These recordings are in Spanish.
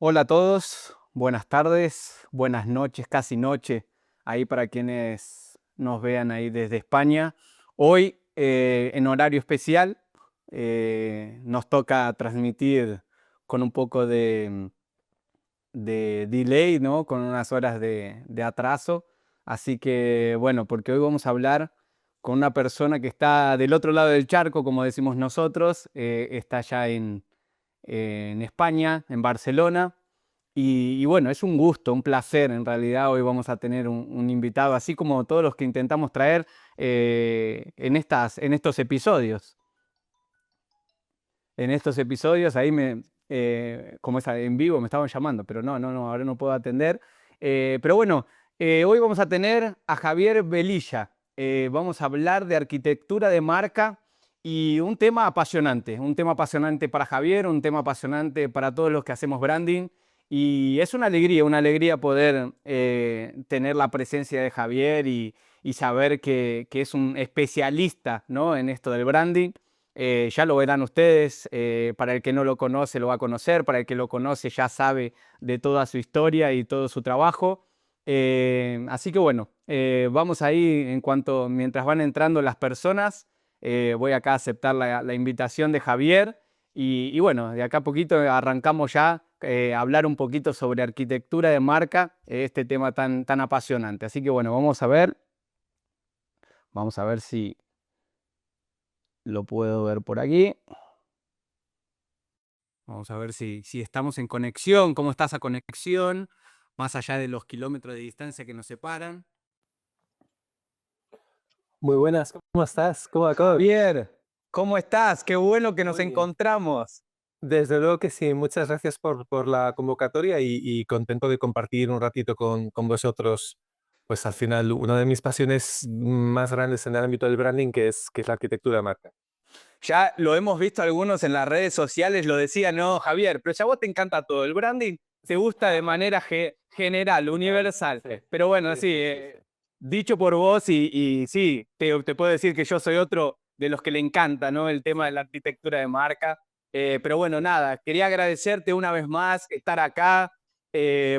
Hola a todos, buenas tardes, buenas noches, casi noche, ahí para quienes nos vean ahí desde España. Hoy, en horario especial, nos toca transmitir con un poco de delay, ¿no? Con unas horas de atraso. Así que, bueno, porque hoy vamos a hablar con una persona que está del otro lado del charco, como decimos nosotros, está allá en España, en Barcelona. Y bueno, es un gusto, un placer en realidad. Hoy vamos a tener un invitado, así como todos los que intentamos traer en estos episodios. En estos episodios, ahí como es en vivo, me estaban llamando, pero no, ahora no puedo atender. Pero bueno, hoy vamos a tener a Javier Velilla. Vamos a hablar de arquitectura de marca y un tema apasionante para Javier, un tema apasionante para todos los que hacemos branding. Y es una alegría poder tener la presencia de Javier y saber que es un especialista, ¿no?, en esto del branding. Ya lo verán ustedes, para el que no lo conoce lo va a conocer, para el que lo conoce ya sabe de toda su historia y todo su trabajo. Así que bueno, vamos ahí mientras van entrando las personas, voy acá a aceptar la invitación de Javier y bueno, de acá a poquito arrancamos ya a hablar un poquito sobre arquitectura de marca, este tema tan apasionante. Así que bueno, vamos a ver si lo puedo ver por aquí. Vamos a ver si estamos en conexión, cómo está esa conexión, más allá de los kilómetros de distancia que nos separan. Muy buenas, ¿cómo estás? ¿Cómo va todo? Javier, ¿cómo estás? Qué bueno que nos Muy bien. encontramos. Desde luego que sí, muchas gracias por la convocatoria y contento de compartir un ratito con vosotros. Pues al final, una de mis pasiones más grandes en el ámbito del branding, que es la arquitectura de marca. Ya lo hemos visto algunos en las redes sociales, lo decían, no, Javier, pero ya a vos te encanta todo. El branding te gusta de manera general, universal. Sí, Pero bueno, sí, sí, sí, sí, sí. dicho por vos y sí, te puedo decir que yo soy otro de los que le encanta, ¿no?, el tema de la arquitectura de marca. Pero bueno, nada, quería agradecerte una vez más estar acá,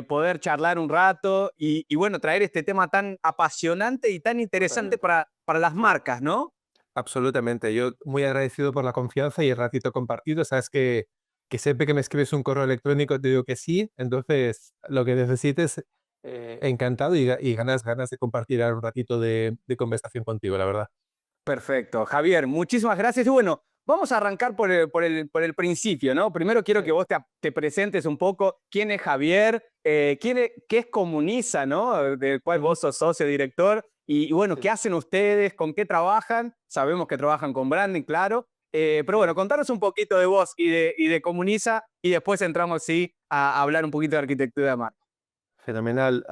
poder charlar un rato y bueno, traer este tema tan apasionante y tan interesante Totalmente. para las marcas, ¿no? Absolutamente. Yo muy agradecido por la confianza y el ratito compartido. Sabes que siempre que me escribes un correo electrónico te digo que sí. Entonces, lo que necesites, encantado y ganas de compartir ahora un ratito de conversación contigo, la verdad. Perfecto. Javier, muchísimas gracias. Y bueno, vamos a arrancar por el principio, ¿no? Primero quiero Sí. que vos te presentes un poco quién es Javier, qué es Comuniza, ¿no? Del cual Ujú. vos sos socio director. Y bueno, ¿qué Sí, hacen ustedes? ¿Con qué trabajan? Sabemos que trabajan con branding, claro. Pero bueno, sí. contanos un poquito de vos y de Comuniza y después entramos, sí, a hablar un poquito de arquitectura de marca. Fenomenal.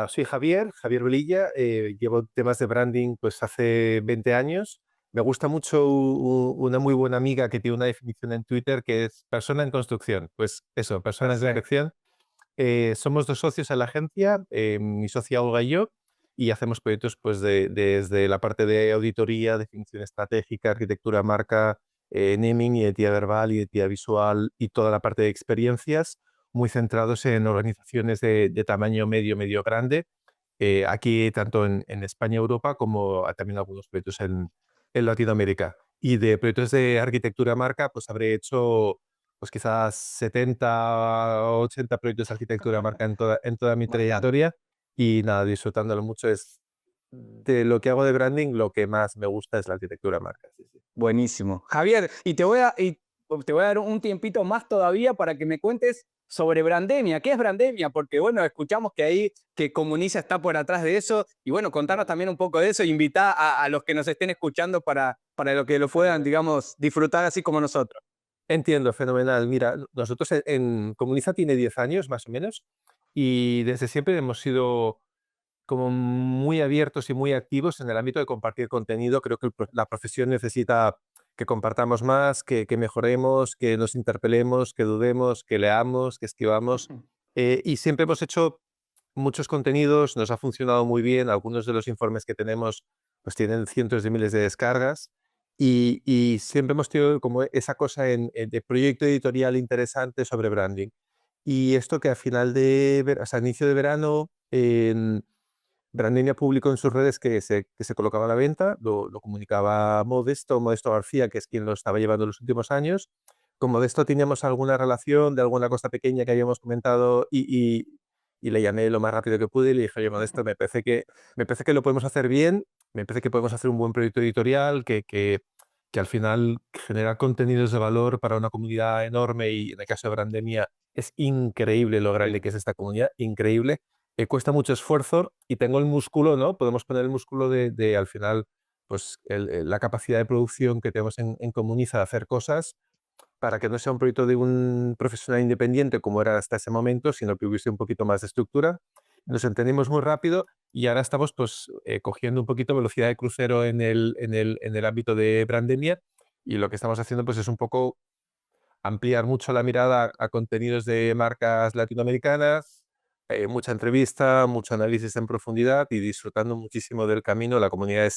Soy Javier Velilla, llevo temas de branding pues hace 20 años. Me gusta mucho una muy buena amiga que tiene una definición en Twitter que es persona en construcción. Pues eso, personas en Perfecto. construcción. Somos dos socios en la agencia, mi socia Olga y yo, y hacemos proyectos pues desde la parte de auditoría, definición estratégica, arquitectura, marca, naming, identidad verbal, identidad visual y toda la parte de experiencias, muy centrados en organizaciones de tamaño medio, medio grande, aquí tanto en España, Europa, como también algunos proyectos en Latinoamérica. Y de proyectos de arquitectura marca, pues habré hecho pues quizás 70 o 80 proyectos de arquitectura marca en toda mi Bastante. trayectoria y nada, disfrutándolo mucho. Es de lo que hago de branding, lo que más me gusta es la arquitectura marca. Sí, sí. Buenísimo. Javier, y te voy a dar un tiempito más todavía para que me cuentes sobre Brandemia. ¿Qué es Brandemia? Porque bueno, escuchamos que ahí que Comuniza está por atrás de eso. Y bueno, contanos también un poco de eso. Invita a los que nos estén escuchando para lo que lo puedan, Fenomenal. digamos, disfrutar así como nosotros. Entiendo, fenomenal. Mira, nosotros en Comuniza tiene 10 años más o menos y desde siempre hemos sido como muy abiertos y muy activos en el ámbito de compartir contenido. Creo que la profesión necesita que compartamos más, que mejoremos, que nos interpelemos, que dudemos, que leamos, que escribamos. Y siempre hemos hecho muchos contenidos, nos ha funcionado muy bien. Algunos de los informes que tenemos pues tienen cientos de miles de descargas y siempre hemos tenido como esa cosa de proyecto editorial interesante sobre branding. Y esto que a final de, o sea, a inicio de verano, Brandemia publicó en sus redes que se colocaba a la venta, lo comunicaba Modesto García, que es quien lo estaba llevando en los últimos años. Con Modesto teníamos alguna relación de alguna cosa pequeña que habíamos comentado y le llamé lo más rápido que pude y le dije, oye, Modesto, me parece que lo podemos hacer bien, me parece que podemos hacer un buen proyecto editorial que al final genera contenidos de valor para una comunidad enorme y en el caso de Brandemia es increíble lo grande que es esta comunidad, increíble. Cuesta mucho esfuerzo y tengo el músculo, ¿no? Podemos poner el músculo de al final, pues la capacidad de producción que tenemos en Comuniza de hacer cosas para que no sea un proyecto de un profesional independiente como era hasta ese momento, sino que hubiese un poquito más de estructura. Nos entendimos muy rápido y ahora estamos pues cogiendo un poquito velocidad de crucero en el ámbito de Brandemia y lo que estamos haciendo pues es un poco ampliar mucho la mirada a contenidos de marcas latinoamericanas, mucha entrevista, mucho análisis en profundidad y disfrutando muchísimo del camino. La comunidad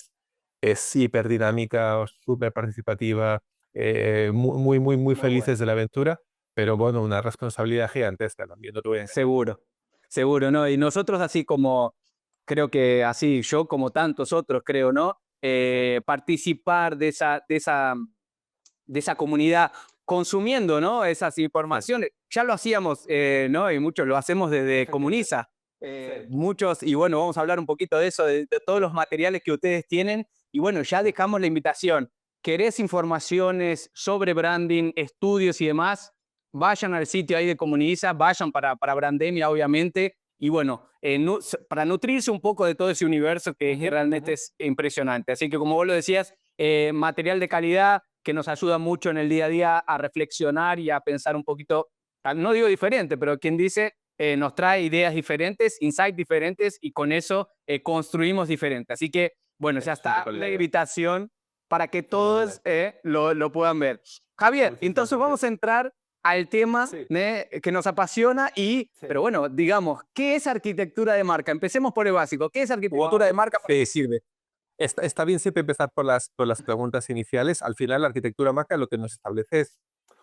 es hiper dinámica, súper participativa, muy Muy bueno. felices de la aventura, pero bueno, una responsabilidad gigantesca también, no te voy a engañar. Seguro, seguro, ¿no? Y nosotros así como, creo que así, yo como tantos otros, creo, ¿no? Participar de esa comunidad, consumiendo, ¿no? Esas informaciones. Ya lo hacíamos, ¿no? Y muchos lo hacemos desde Comuniza. Muchos, y bueno, vamos a hablar un poquito de eso, de todos los materiales que ustedes tienen. Y bueno, ya dejamos la invitación. ¿Querés informaciones sobre branding, estudios y demás? Vayan al sitio ahí de Comuniza, vayan para Brandemia, obviamente. Y bueno, para nutrirse un poco de todo ese universo que realmente es impresionante. Así que como vos lo decías, material de calidad que nos ayuda mucho en el día a día a reflexionar y a pensar un poquito, no digo diferente, pero quien dice, nos trae ideas diferentes, insights diferentes y con eso construimos diferente. Así que, bueno, ya está la invitación para que todos lo puedan ver. Javier, entonces vamos a entrar al tema que nos apasiona pero bueno, digamos, ¿qué es arquitectura de marca? Empecemos por el básico. ¿Qué es arquitectura de marca? Te sirve. Está bien siempre empezar por las preguntas iniciales. Al final, la arquitectura marca lo que nos establece es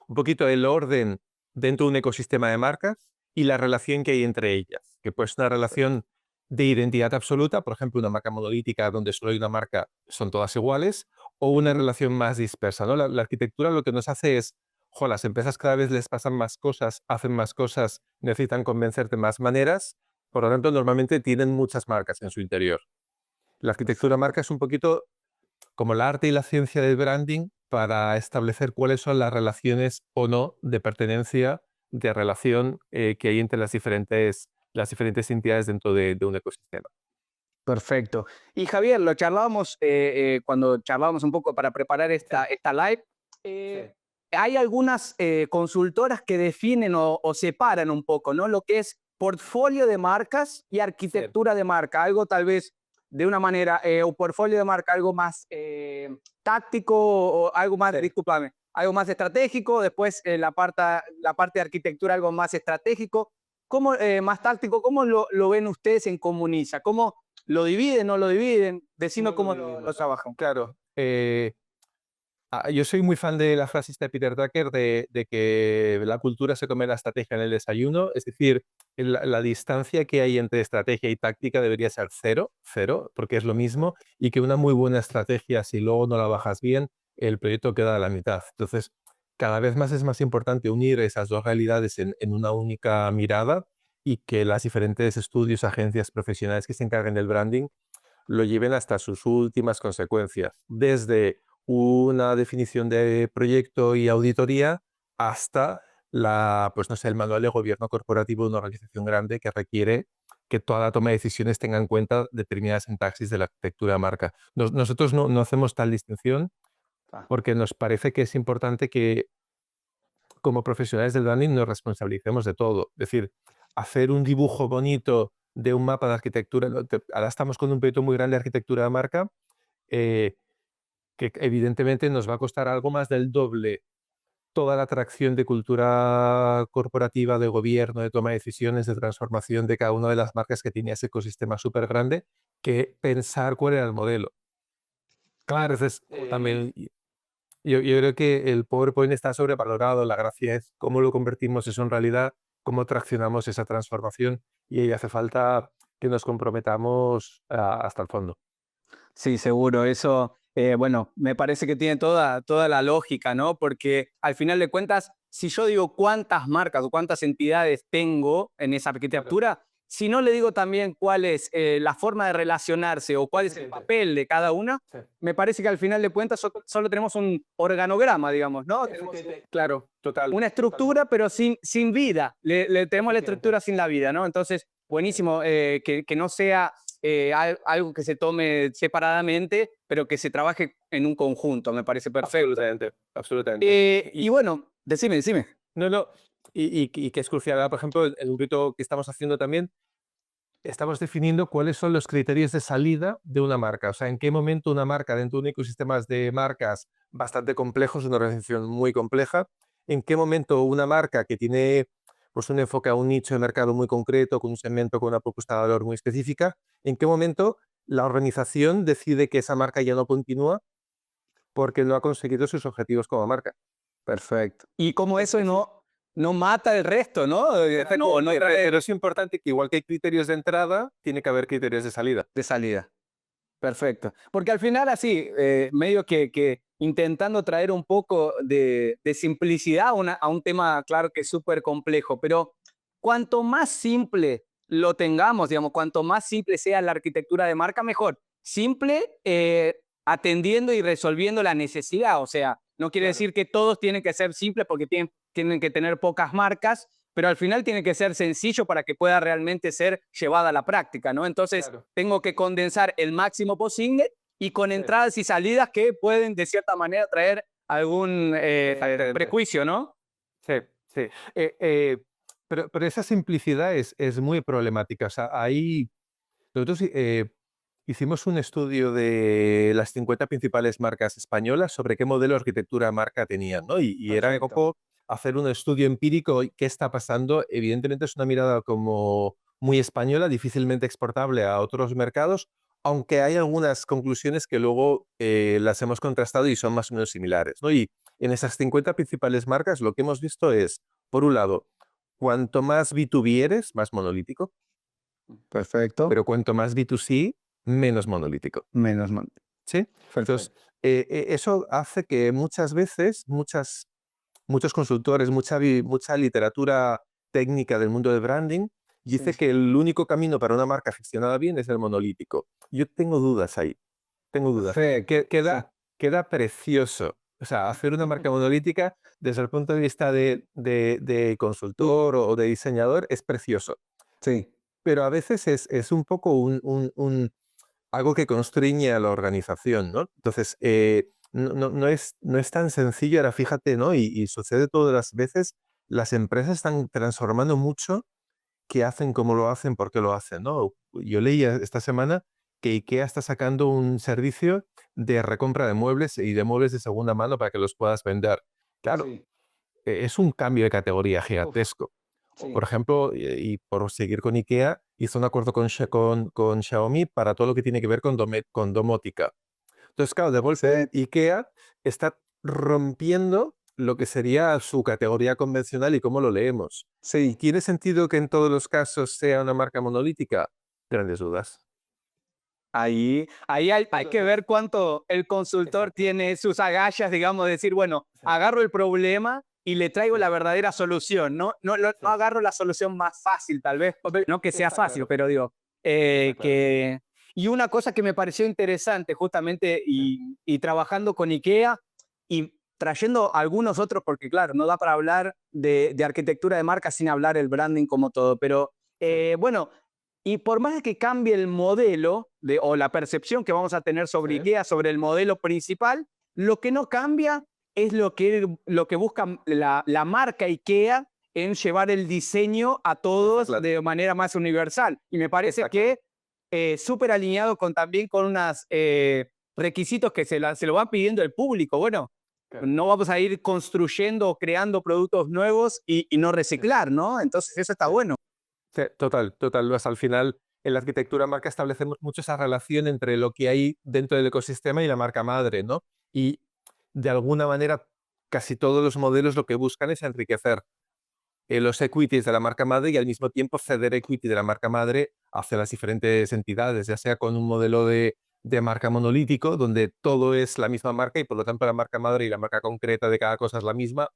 un poquito el orden dentro de un ecosistema de marcas y la relación que hay entre ellas, que puede ser una relación de identidad absoluta, por ejemplo, una marca monolítica donde solo hay una marca, son todas iguales, o una relación más dispersa, ¿no? La arquitectura lo que nos hace es, jo, las empresas cada vez les pasan más cosas, hacen más cosas, necesitan convencerte más maneras, por lo tanto, normalmente tienen muchas marcas en su interior. La arquitectura marca es un poquito como el arte y la ciencia del branding para establecer cuáles son las relaciones o no de pertenencia, de relación que hay entre las diferentes entidades dentro de un ecosistema. Perfecto. Y Javier, lo charlábamos cuando charlábamos un poco para preparar esta live. eh, Hay algunas consultoras que definen o separan un poco, ¿no? Lo que es portfolio de marcas y arquitectura de marca. Algo tal vez de una manera, o portfolio de marca, algo más táctico o algo más, discúlpame, algo más estratégico. Después la parte de arquitectura, algo más estratégico. ¿Cómo, más táctico? ¿Cómo lo ven ustedes en Comuniza? ¿Cómo lo dividen, no lo dividen? Decime No lo cómo lo dividimos. trabajan. Claro, yo soy muy fan de la frase esta de Peter Drucker de que la cultura se come la estrategia en el desayuno, es decir, la distancia que hay entre estrategia y táctica debería ser cero, cero, porque es lo mismo, y que una muy buena estrategia, si luego no la bajas bien, el proyecto queda a la mitad. Entonces, cada vez más es más importante unir esas dos realidades en una única mirada y que las diferentes estudios, agencias profesionales que se encarguen del branding lo lleven hasta sus últimas consecuencias, desde una definición de proyecto y auditoría hasta pues no sé, el manual de gobierno corporativo de una organización grande que requiere que toda la toma de decisiones tenga en cuenta determinadas sintaxis de la arquitectura de marca. Nosotros no hacemos tal distinción Ah, porque nos parece que es importante que como profesionales del branding nos responsabilicemos de todo. Es decir, hacer un dibujo bonito de un mapa de arquitectura. Ahora estamos con un proyecto muy grande de arquitectura de marca eh, que evidentemente nos va a costar algo más del doble toda la atracción de cultura corporativa, de gobierno, de toma de decisiones, de transformación de cada una de las marcas que tiene ese ecosistema súper grande, que pensar cuál era el modelo. claro. Entonces, también yo creo que el PowerPoint está sobrevalorado, la gracia es cómo lo convertimos eso en realidad cómo traccionamos esa transformación y ahí hace falta que nos comprometamos hasta el fondo. Sí, seguro. Eso, bueno, me parece que tiene toda la lógica, ¿no? Porque al final de cuentas, si yo digo cuántas marcas o cuántas entidades tengo en esa Claro. arquitectura, si no le digo también cuál es la forma de relacionarse o cuál es el Efectivamente. papel de cada una, Sí. me parece que al final de cuentas solo tenemos un organograma, digamos, ¿no? Tenemos Efectivamente. Claro, total, una totalmente. estructura, pero sin vida. Le tenemos la Efectivamente. estructura sin la vida, ¿no? Entonces, Sí. buenísimo que no sea algo que se tome separadamente, pero que se trabaje en un conjunto, me parece perfecto. Absolutamente, absolutamente. Y bueno, decime. No, no, y que es crucial. Ahora, por ejemplo, el grupo que estamos haciendo también, estamos definiendo cuáles son los criterios de salida de una marca. O sea, en qué momento una marca dentro de un ecosistema de marcas bastante complejos, una organización muy compleja, en qué momento una marca que tiene pues, un enfoque a un nicho de mercado muy concreto, con un segmento, con una propuesta de valor muy específica, en qué momento la organización decide que esa marca ya no continúa porque no ha conseguido sus objetivos como marca. Perfecto. Y como eso Es no mata el resto, ¿no? No trae pero es importante que igual que hay criterios de entrada, tiene que haber criterios de salida. de salida. Perfecto. Porque al final así, medio que intentando traer un poco de simplicidad a un tema, claro que es súper complejo, pero cuanto más simple lo tengamos, digamos, cuanto más simple sea la arquitectura de marca, mejor. Simple, atendiendo y resolviendo la necesidad. O sea, no quiere Claro, decir que todos tienen que ser simples porque tienen que tener pocas marcas, pero al final tiene que ser sencillo para que pueda realmente ser llevada a la práctica, ¿no? Entonces, claro. tengo que condensar el máximo posible y con Sí, entradas y salidas que pueden, de cierta manera, traer algún efectivamente. prejuicio, ¿no? Sí, sí. Eh, eh, pero esa simplicidad es muy problemática. O sea, ahí nosotros hicimos un estudio de las 50 principales marcas españolas sobre qué modelo de arquitectura marca tenían, ¿no? Y era un Perfecto. poco hacer un estudio empírico y qué está pasando. Evidentemente es una mirada como muy española, difícilmente exportable a otros mercados, aunque hay algunas conclusiones que luego las hemos contrastado y son más o menos similares, ¿no? Y en esas 50 principales marcas lo que hemos visto es, por un lado, cuanto más B2B eres, más monolítico, Perfecto. pero cuanto más B2C, menos monolítico. Menos mal. ¿Sí? Entonces, Perfecto. eso hace que muchas veces, muchos consultores, mucha literatura técnica del mundo del branding Sí. dice que el único camino para una marca gestionada bien es el monolítico. Yo tengo dudas ahí, tengo dudas. Perfecto. Sí. Queda precioso. O sea, hacer una marca monolítica desde el punto de vista de consultor o de diseñador es precioso. Sí. Pero a veces es un poco algo que constriñe a la organización, ¿no? Entonces, no es tan sencillo. Ahora fíjate, ¿no? Y sucede todas las veces, las empresas están transformando mucho qué hacen, cómo lo hacen, por qué lo hacen, ¿no? Yo leía esta semana que IKEA está sacando un servicio de recompra de muebles y de muebles de segunda mano para que los puedas vender. Claro, Sí. es un cambio de categoría Uf. gigantesco. Sí. Por ejemplo, y por seguir con IKEA, hizo un acuerdo con Xiaomi para todo lo que tiene que ver con domótica. Entonces, claro, de Sí. golpe IKEA está rompiendo lo que sería su categoría convencional y cómo lo leemos. Sí. ¿Tiene sentido que en todos los casos sea una marca monolítica? Grandes dudas. Ahí hay que Entonces, ver cuánto el consultor exacto. tiene sus agallas, digamos, de decir, bueno, Sí, agarro el problema y le traigo sí, la verdadera solución. No sí. agarro la solución más fácil, tal vez. No que sea Está fácil, claro, pero digo, está claro. que... Y una cosa que me pareció interesante justamente Sí, y trabajando con IKEA y trayendo algunos otros, porque claro, no da para hablar de arquitectura de marca sin hablar el branding como todo, pero sí, bueno, y por más que cambie el modelo o la percepción que vamos a tener sí, sobre IKEA, sobre el modelo principal, lo que no cambia es lo que busca la marca IKEA en llevar el diseño a está todos claro, de manera más universal. Y me parece está claro. que súper alineado también con unos requisitos que se lo va pidiendo el público. Bueno, Claro, no vamos a ir construyendo o creando productos nuevos y no sí, reciclar, ¿no? Entonces eso está sí. bueno. Sí, total, total. Pues al final, en la arquitectura marca establecemos mucho esa relación entre lo que hay dentro del ecosistema y la marca madre, ¿no? Y de alguna manera, casi todos los modelos lo que buscan es enriquecer los equities de la marca madre y al mismo tiempo ceder equity de la marca madre hacia las diferentes entidades, ya sea con un modelo de marca monolítico, donde todo es la misma marca y por lo tanto la marca madre y la marca concreta de cada cosa es la misma,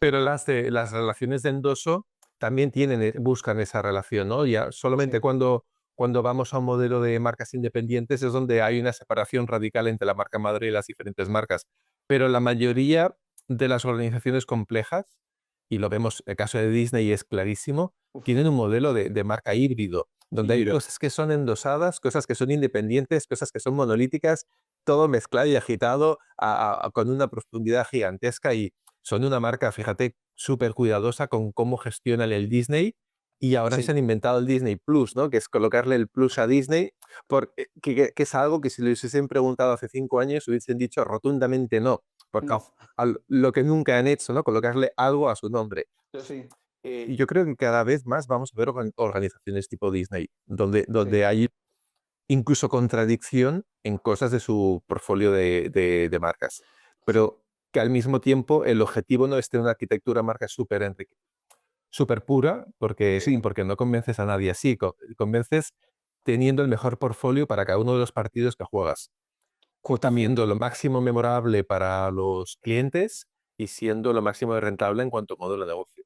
pero las relaciones de endoso también buscan esa relación, ¿no? Ya solamente Sí. cuando vamos a un modelo de marcas independientes es donde hay una separación radical entre la marca madre y las diferentes marcas. Pero la mayoría de las organizaciones complejas, y lo vemos, el caso de Disney es clarísimo, Uf, tienen un modelo de marca híbrido, donde hay híbrido. cosas que son endosadas, cosas que son independientes, cosas que son monolíticas, todo mezclado y agitado con una profundidad gigantesca y son una marca, fíjate, súper cuidadosa con cómo gestionan el Disney y ahora se Sí. han inventado el Disney Plus, ¿no? Que es colocarle el plus a Disney, que es algo que si lo hubiesen preguntado hace 5 años hubiesen dicho rotundamente no, porque No. lo que nunca han hecho, ¿no? Colocarle algo a su nombre. Entonces, Sí, yo creo que cada vez más vamos a ver organizaciones tipo Disney, donde, sí. donde hay incluso contradicción en cosas de su portfolio de marcas, Sí. pero que al mismo tiempo el objetivo no es tener una arquitectura marca súper pura, porque, Sí. porque no convences a nadie así, convences teniendo el mejor portfolio para cada uno de los partidos que juegas, Sí. siendo lo máximo memorable para los clientes y siendo lo máximo de rentable en cuanto a modelo de negocio.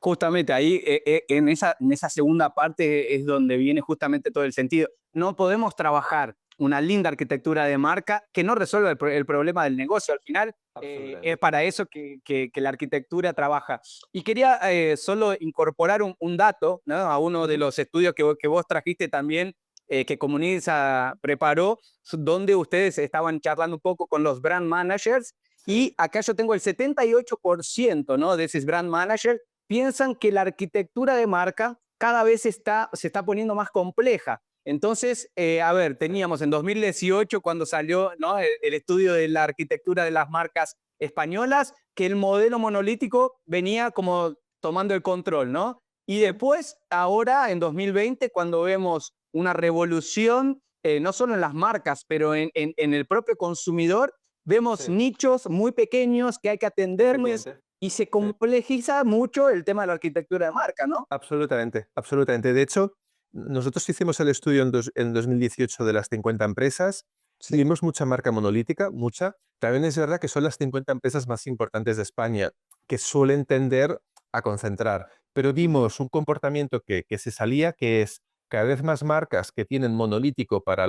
Justamente ahí, en esa segunda parte es donde viene justamente todo el sentido. No podemos trabajar una linda arquitectura de marca que no resuelva el problema del negocio. Al final, es Absolutamente. para eso que la arquitectura trabaja. Y quería solo incorporar un dato, ¿no? A uno de Ujú. los estudios que vos trajiste también, que Comunisa preparó, donde ustedes estaban charlando un poco con los brand managers. Sí. Y acá yo tengo el 78%, ¿no? De esos brand managers piensan que la arquitectura de marca cada vez se está poniendo más compleja. Entonces, a ver, Sí. teníamos en 2018, cuando salió, ¿no? El estudio de la arquitectura de las marcas españolas, que el modelo monolítico venía como tomando el control, ¿no? Y Ujú. después, ahora, en 2020, cuando vemos una revolución, no solo en las marcas, pero en el propio consumidor, vemos Sí. nichos muy pequeños que hay que atenderles Efectivamente. y se Sí. complejiza mucho el tema de la arquitectura de marca, ¿no? Absolutamente, absolutamente. De hecho, nosotros hicimos el estudio en 2018 de las 50 empresas y Sí. vimos mucha marca monolítica, mucha. También es verdad que son las 50 empresas más importantes de España, que suelen tender a concentrar. Pero Ujú. vimos un comportamiento que se salía, que es cada vez más marcas que tienen monolítico para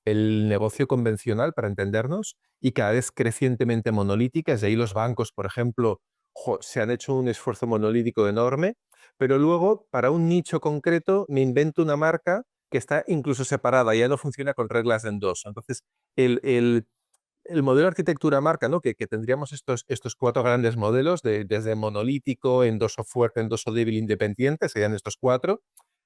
el negocio convencional, para entendernos, y cada vez crecientemente monolíticas. De ahí los bancos, por ejemplo, se han hecho un esfuerzo monolítico enorme, pero luego, para un nicho concreto, me invento una marca que está incluso separada, ya no funciona con reglas de endoso. Entonces, el, el, el modelo de arquitectura marca, ¿no? Que tendríamos estos 4 grandes modelos, desde monolítico, endoso fuerte, endoso débil, independiente, serían estos 4.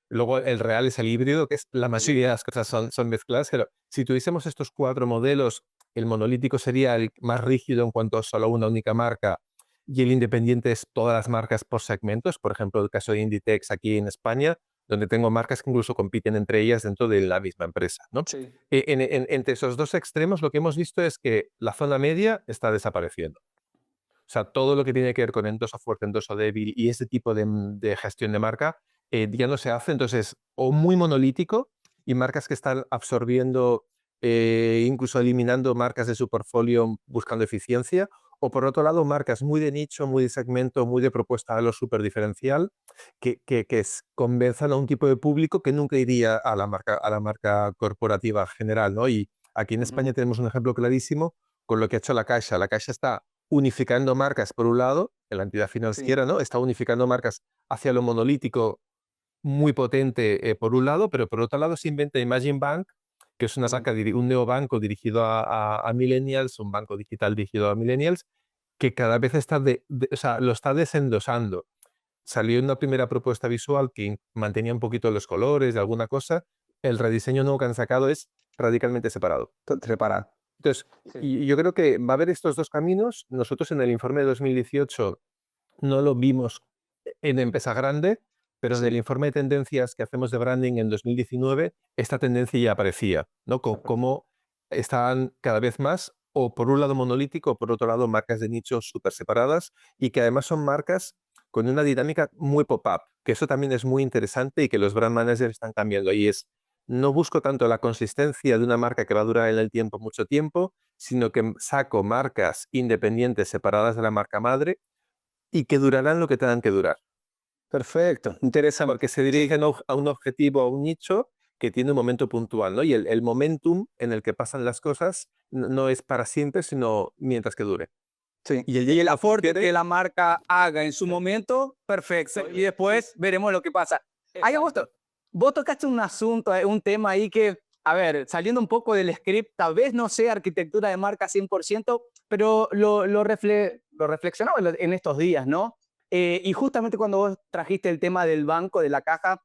Luego el real es el híbrido, que es la mayoría de las cosas son mezcladas, pero si tuviésemos estos 4 modelos, el monolítico sería el más rígido en cuanto a solo una única marca y el independiente es todas las marcas por segmentos, por ejemplo, el caso de Inditex aquí en España, donde tengo marcas que incluso compiten entre ellas dentro de la misma empresa, ¿no? Sí. Entre esos dos extremos lo que hemos visto es que la zona media está desapareciendo. O sea, todo lo que tiene que ver con endoso fuerte, endoso débil y ese tipo de gestión de marca ya no se hace. Entonces, o muy monolítico y marcas que están absorbiendo, incluso eliminando marcas de su portfolio buscando eficiencia, o por otro lado, marcas muy de nicho, muy de segmento, muy de propuesta de lo súper diferencial, convenzan a un tipo de público que nunca iría a la marca corporativa general, ¿no? Y aquí en España Ujú. tenemos un ejemplo clarísimo con lo que ha hecho la Caixa. La Caixa está unificando marcas por un lado, en la entidad Sí. financiera, ¿no? Está unificando marcas hacia lo monolítico muy potente por un lado, pero por otro lado se inventa Imagine Bank, que es una Ujú. marca, un neobanco dirigido a millennials, un banco digital dirigido a millennials, que cada vez está o sea, lo está desendosando. Salió una primera propuesta visual que mantenía un poquito los colores de alguna cosa. El rediseño nuevo que han sacado es radicalmente separado. Separado. Entonces, Sí. y yo creo que va a haber estos dos caminos. Nosotros en el informe de 2018 no lo vimos en empresa grande, pero en el Sí. informe de tendencias que hacemos de branding en 2019, esta tendencia ya aparecía, ¿no? Cómo estaban cada vez más, o por un lado monolítico, o por otro lado marcas de nicho súper separadas, y que además son marcas con una dinámica muy pop-up, que eso también es muy interesante y que los brand managers están cambiando. Y es, no busco tanto la consistencia de una marca que va a durar en el tiempo mucho tiempo, sino que saco marcas independientes separadas de la marca madre y que durarán lo que tengan que durar. Perfecto, interesante. Porque se dirigen a un objetivo, a un nicho que tiene un momento puntual, ¿no? Y el momentum en el que pasan las cosas no es para siempre, sino mientras que dure. Sí. Y el aporte quiere- que la marca haga en su momento, perfecto. Y después veremos lo que pasa. Ay, vos tocaste un asunto, un tema ahí que, a ver, saliendo un poco del script, tal vez no sea arquitectura de marca 100%, pero lo reflexionaba en estos días, ¿no? Y justamente cuando vos trajiste el tema del banco, de la caja,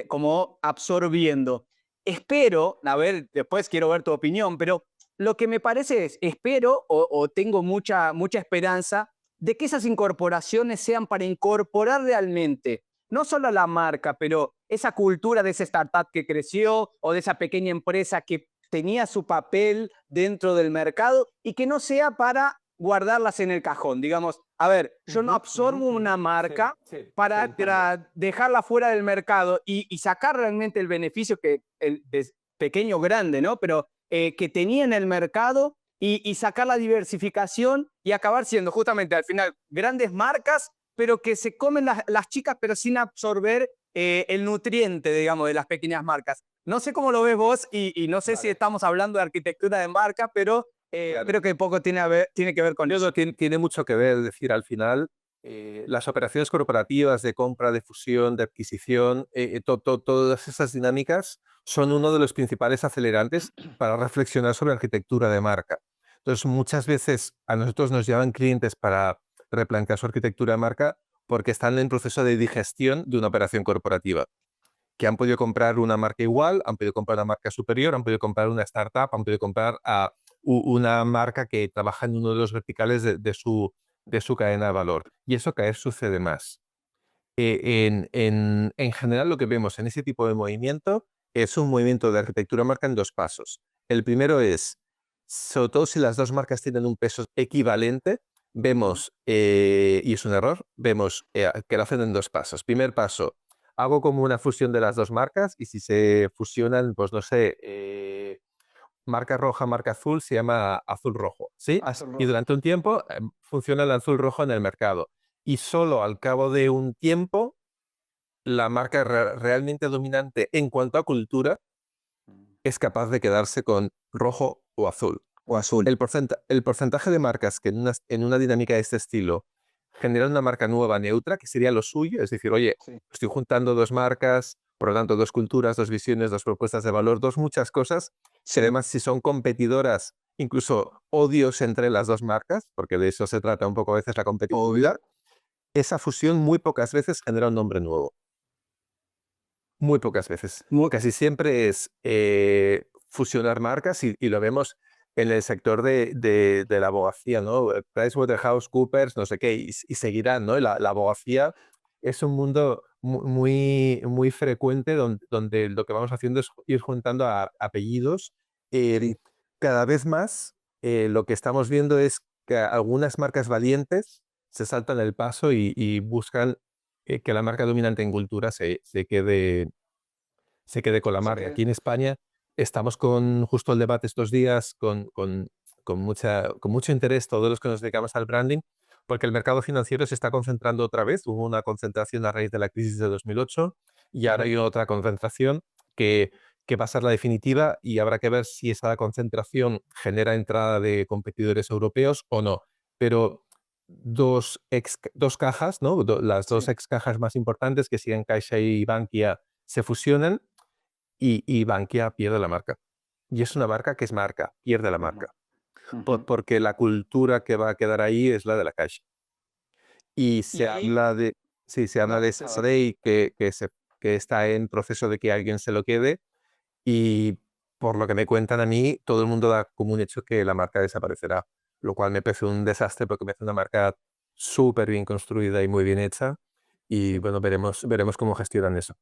como absorbiendo. Espero, a ver, después quiero ver tu opinión, pero lo que me parece es, espero o tengo mucha esperanza de que esas incorporaciones sean para incorporar realmente, no solo a la marca, pero esa cultura de esa startup que creció o de esa pequeña empresa que tenía su papel dentro del mercado y que no sea para guardarlas en el cajón. Digamos, a ver, yo no absorbo una marca para dejarla fuera del mercado y sacar realmente el beneficio que el pequeño o grande, ¿no? Pero que tenía en el mercado y sacar la diversificación y acabar siendo justamente al final grandes marcas, pero que se comen las chicas, pero sin absorber el nutriente, digamos, de las pequeñas marcas. No sé cómo lo ves vos y no sé si estamos hablando de arquitectura de marca, pero Claro. creo que poco tiene que ver con eso. Eso tiene mucho que ver, es decir, al final las operaciones corporativas de compra, de fusión, de adquisición, todas esas dinámicas son uno de los principales acelerantes para reflexionar sobre arquitectura de marca. Entonces, muchas veces a nosotros nos llaman clientes para replantear su arquitectura de marca porque están en proceso de digestión de una operación corporativa, que han podido comprar una marca igual, han podido comprar una marca superior, han podido comprar una startup, han podido comprar a una marca que trabaja en uno de los verticales de su cadena de valor. Y eso cada vez sucede más. En general, lo que vemos en ese tipo de movimiento es un movimiento de arquitectura marca en dos pasos. El primero es, sobre todo si las dos marcas tienen un peso equivalente, vemos, y es un error, vemos que lo hacen en dos pasos. Primer paso, hago como una fusión de las dos marcas y si se fusionan, pues no sé, marca roja, marca azul, se llama azul rojo, ¿sí? Y durante un tiempo funciona el azul rojo en el mercado. Y solo al cabo de un tiempo, la marca realmente dominante en cuanto a cultura es capaz de quedarse con rojo o azul. O azul. El porcentaje de marcas que en una dinámica de este estilo generan una marca nueva neutra, que sería lo suyo, es decir, oye, Sí. estoy juntando dos marcas, por lo tanto, dos culturas, dos visiones, dos propuestas de valor, dos muchas cosas. Sí. Además, si son competidoras, incluso odios entre las dos marcas, porque de eso se trata un poco a veces la competitividad, esa fusión muy pocas veces genera un nombre nuevo. Muy pocas veces. Casi siempre es fusionar marcas y lo vemos en el sector de la abogacía, ¿no? PricewaterhouseCoopers, no sé qué, y seguirán, ¿no? La abogacía es un mundo muy frecuente donde lo que vamos haciendo es ir juntando apellidos. Cada vez más lo que estamos viendo es que algunas marcas valientes se saltan el paso y buscan que la marca dominante en cultura se quede con la marca. Aquí en España estamos con justo el debate estos días con mucho interés todos los que nos dedicamos al branding, porque el mercado financiero se está concentrando otra vez. Hubo una concentración a raíz de la crisis de 2008 y ahora hay otra concentración que va a ser la definitiva y habrá que ver si esa concentración genera entrada de competidores europeos o no. Pero dos cajas, ¿no? Las dos ex cajas más importantes que siguen Caixa y Bankia se fusionan y Bankia pierde la marca. Y es una marca que es marca, pierde la marca. Porque la cultura que va a quedar ahí es la de la Caixa. Y se habla de, sí, se habla de esa ley que está en proceso de que alguien se lo quede y por lo que me cuentan a mí, todo el mundo da como un hecho que la marca desaparecerá, lo cual me parece un desastre porque me parece una marca súper bien construida y muy bien hecha y bueno, veremos cómo gestionan eso.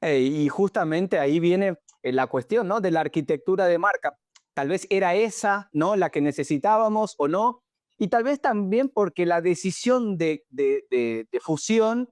Y justamente ahí viene la cuestión, ¿no? De la arquitectura de marca. Tal vez era esa, ¿no? La que necesitábamos o no. y tal vez también porque la decisión de fusión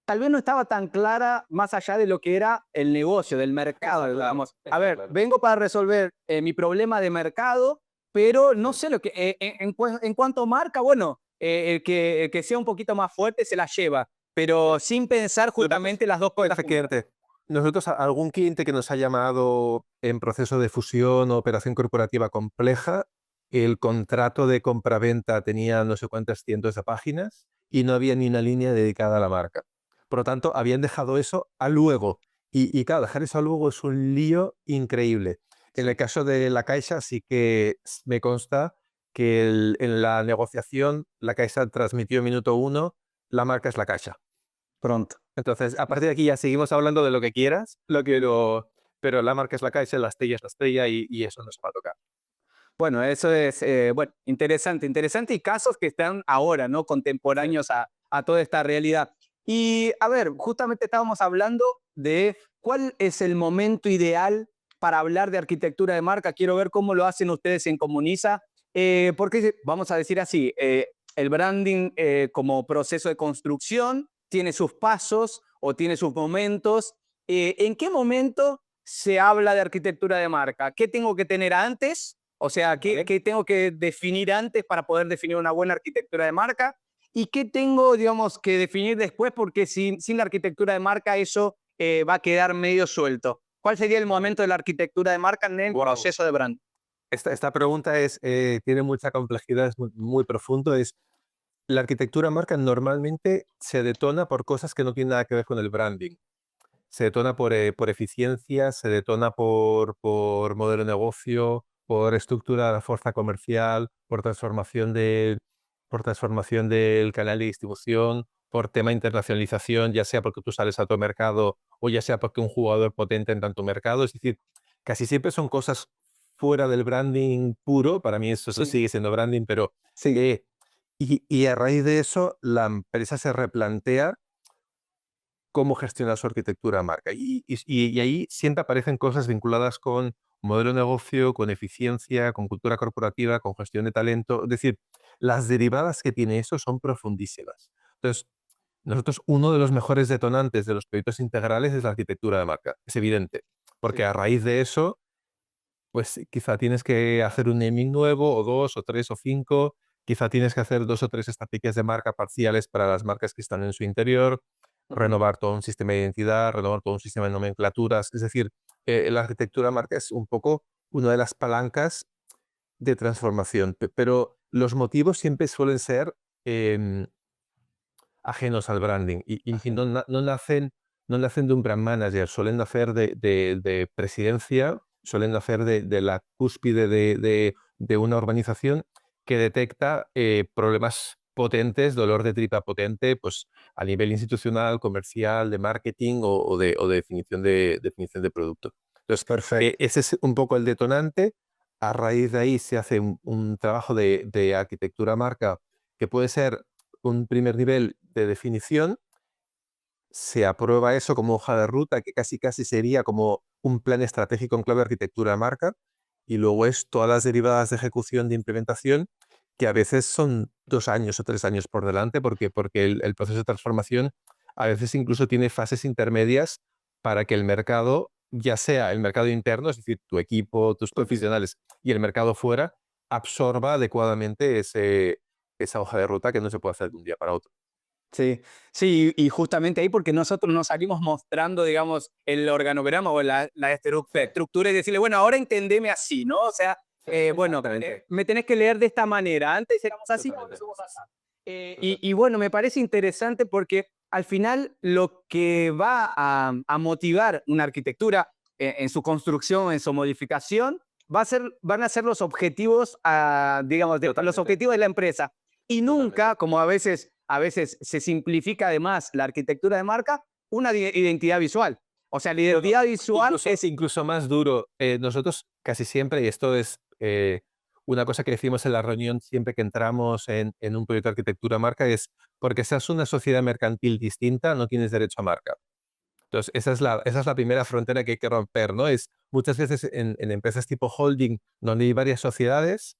tal vez no estaba tan clara más allá de lo que era el negocio, del mercado, digamos. A ver, vengo para resolver mi problema de mercado, pero no sé lo que, en cuanto a marca, bueno, el que sea un poquito más fuerte se la lleva, pero sin pensar justamente las dos cosas. Efectivamente. Nosotros, algún cliente que nos ha llamado en proceso de fusión o operación corporativa compleja, el contrato de compraventa tenía no sé cuántas cientos de páginas y no había ni una línea dedicada a la marca. Por lo tanto, habían dejado eso a luego. Y claro, dejar eso a luego es un lío increíble. En el caso de la Caixa sí que me consta que en la negociación la Caixa transmitió minuto uno, la marca es la Caixa. Pronto. Entonces, a partir de aquí ya seguimos hablando de lo que quieras, pero la marca es la Caixa, la estrella es la estrella y eso nos va a tocar. Bueno, eso es bueno, interesante, interesante y casos que están ahora, ¿no? Contemporáneos a toda esta realidad. Y a ver, justamente estábamos hablando de cuál es el momento ideal para hablar de arquitectura de marca. Quiero ver cómo lo hacen ustedes en Comunisa, porque vamos a decir así, el branding como proceso de construcción tiene sus pasos o tiene sus momentos. ¿En qué momento se habla de arquitectura de marca? ¿Qué tengo que tener antes? O sea, ¿qué tengo que definir antes para poder definir una buena arquitectura de marca? ¿Y qué tengo, digamos, que definir después? Porque sin la arquitectura de marca eso va a quedar medio suelto. ¿Cuál sería el momento de la arquitectura de marca en el proceso de brand? Esta pregunta tiene mucha complejidad, es muy profundo. La arquitectura marca normalmente se detona por cosas que no tienen nada que ver con el branding. Se detona por eficiencia, se detona por modelo de negocio, por estructura de la fuerza comercial, por transformación del canal de distribución, por tema de internacionalización, ya sea porque tú sales a tu mercado o ya sea porque un jugador potente entra en tu mercado. Es decir, casi siempre son cosas fuera del branding puro. Para mí eso Sí. sigue siendo branding, pero Sí. y a raíz de eso la empresa se replantea cómo gestionar su arquitectura de marca. Y ahí siempre aparecen cosas vinculadas con modelo de negocio, con eficiencia, con cultura corporativa, con gestión de talento. Es decir, las derivadas que tiene eso son profundísimas. Entonces, nosotros uno de los mejores detonantes de los proyectos integrales es la arquitectura de marca. Es evidente, porque a raíz de eso, pues quizá tienes que hacer un naming nuevo, o dos, o tres, o cinco. Quizá tienes que hacer dos o tres estrategias de marca parciales para las marcas que están en su interior, renovar todo un sistema de identidad, renovar todo un sistema de nomenclaturas. Es decir, la arquitectura de marca es un poco una de las palancas de transformación, pero los motivos siempre suelen ser em, ajenos al branding y no nacen de un brand manager, suelen nacer de presidencia, suelen nacer de la cúspide de una organización que detecta problemas potentes, dolor de tripa potente, pues a nivel institucional, comercial, de marketing o de definición de producto. Entonces, Perfecto. ese es un poco el detonante. A raíz de ahí se hace un trabajo de arquitectura marca que puede ser un primer nivel de definición, se aprueba eso como hoja de ruta, que casi casi sería como un plan estratégico en clave de arquitectura de marca, y luego es todas las derivadas de ejecución de implementación, que a veces son 2 años o 3 años por delante, porque el proceso de transformación a veces incluso tiene fases intermedias para que el mercado, ya sea el mercado interno, es decir, tu equipo, tus profesionales, y el mercado fuera, absorba adecuadamente esa hoja de ruta que no se puede hacer de un día para otro. Sí, sí, y justamente ahí porque nosotros nos salimos mostrando, digamos, el organograma o la estructura y decirle, bueno, ahora entendeme así, ¿no? O sea, bueno, me tenés que leer de esta manera. Antes éramos así, ahora somos así. Y bueno, me parece interesante porque al final lo que va a motivar una arquitectura en su construcción, en su modificación, van a ser los objetivos, digamos, los objetivos de la empresa. Y nunca, como a veces se simplifica además la arquitectura de marca, una identidad visual. O sea, la identidad visual Incluso, es incluso más duro. Nosotros casi siempre, y esto es una cosa que decimos en la reunión siempre que entramos en un proyecto de arquitectura marca, es porque seas una sociedad mercantil distinta, no tienes derecho a marca. Entonces, esa es la primera frontera que hay que romper, ¿no? Es muchas veces en empresas tipo holding, donde hay varias sociedades,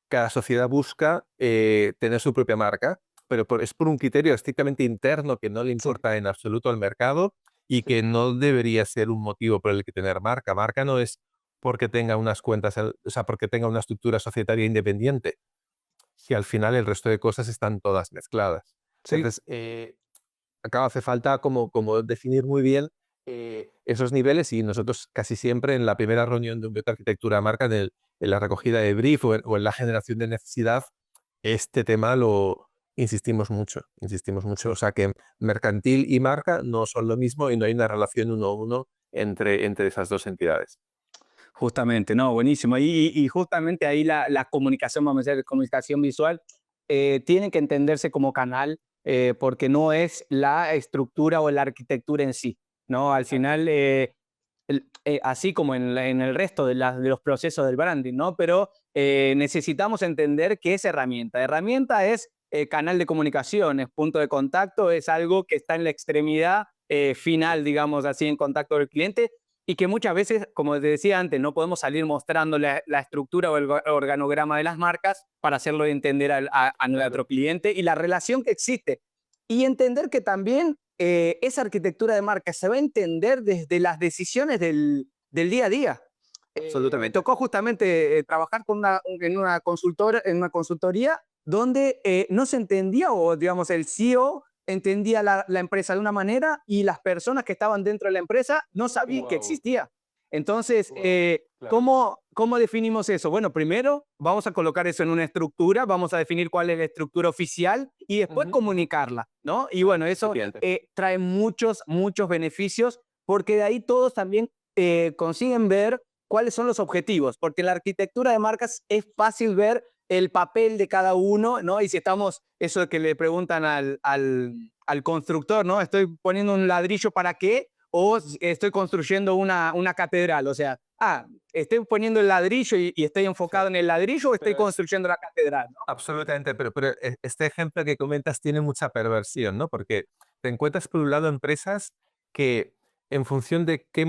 cada sociedad busca tener su propia marca, pero es por un criterio estrictamente interno que no le importa en absoluto al mercado y que no debería ser un motivo por el que tener marca. Marca no es porque tenga unas cuentas, o sea, porque tenga una estructura societaria independiente, si al final el resto de cosas están todas mezcladas. Sí. Entonces, acá hace falta como definir muy bien esos niveles y nosotros casi siempre en la primera reunión de un proyecto de arquitectura de marca, en la recogida de brief o en la generación de necesidad, este tema lo insistimos mucho. O sea que mercantil y marca no son lo mismo y no hay una relación uno a uno entre esas dos entidades. Justamente, no, buenísimo. Y justamente ahí la comunicación, vamos a decir, comunicación visual, tiene que entenderse como canal porque no es la estructura o la arquitectura en sí, ¿no? Al final, así como en el resto de los procesos del branding, ¿no? Pero necesitamos entender qué es herramienta. Herramienta es canal de comunicación, es punto de contacto, es algo que está en la extremidad final, digamos así, en contacto del cliente y que muchas veces, como te decía antes, no podemos salir mostrando la estructura o el organograma de las marcas para hacerlo entender a nuestro cliente y la relación que existe. Y entender que también esa arquitectura de marca se va a entender desde las decisiones del día a día. Me tocó justamente trabajar en una consultoría donde no se entendía, o digamos, el CEO entendía la empresa de una manera y las personas que estaban dentro de la empresa no sabían que existía. Entonces, Claro. ¿cómo definimos eso? Bueno, primero vamos a colocar eso en una estructura, vamos a definir cuál es la estructura oficial y después Ujú. comunicarla, ¿no? Y bueno, eso trae muchos beneficios porque de ahí todos también consiguen ver cuáles son los objetivos, porque en la arquitectura de marcas es fácil ver el papel de cada uno, ¿no? Y si estamos, eso que le preguntan al constructor, ¿no? ¿Estoy poniendo un ladrillo para qué? O estoy construyendo una catedral, o sea, estoy poniendo el ladrillo y estoy enfocado en el ladrillo o estoy Pero construyendo la catedral, ¿no? absolutamente, pero este ejemplo que comentas tiene mucha perversión, ¿no? Porque te encuentras por un lado empresas que en función de qué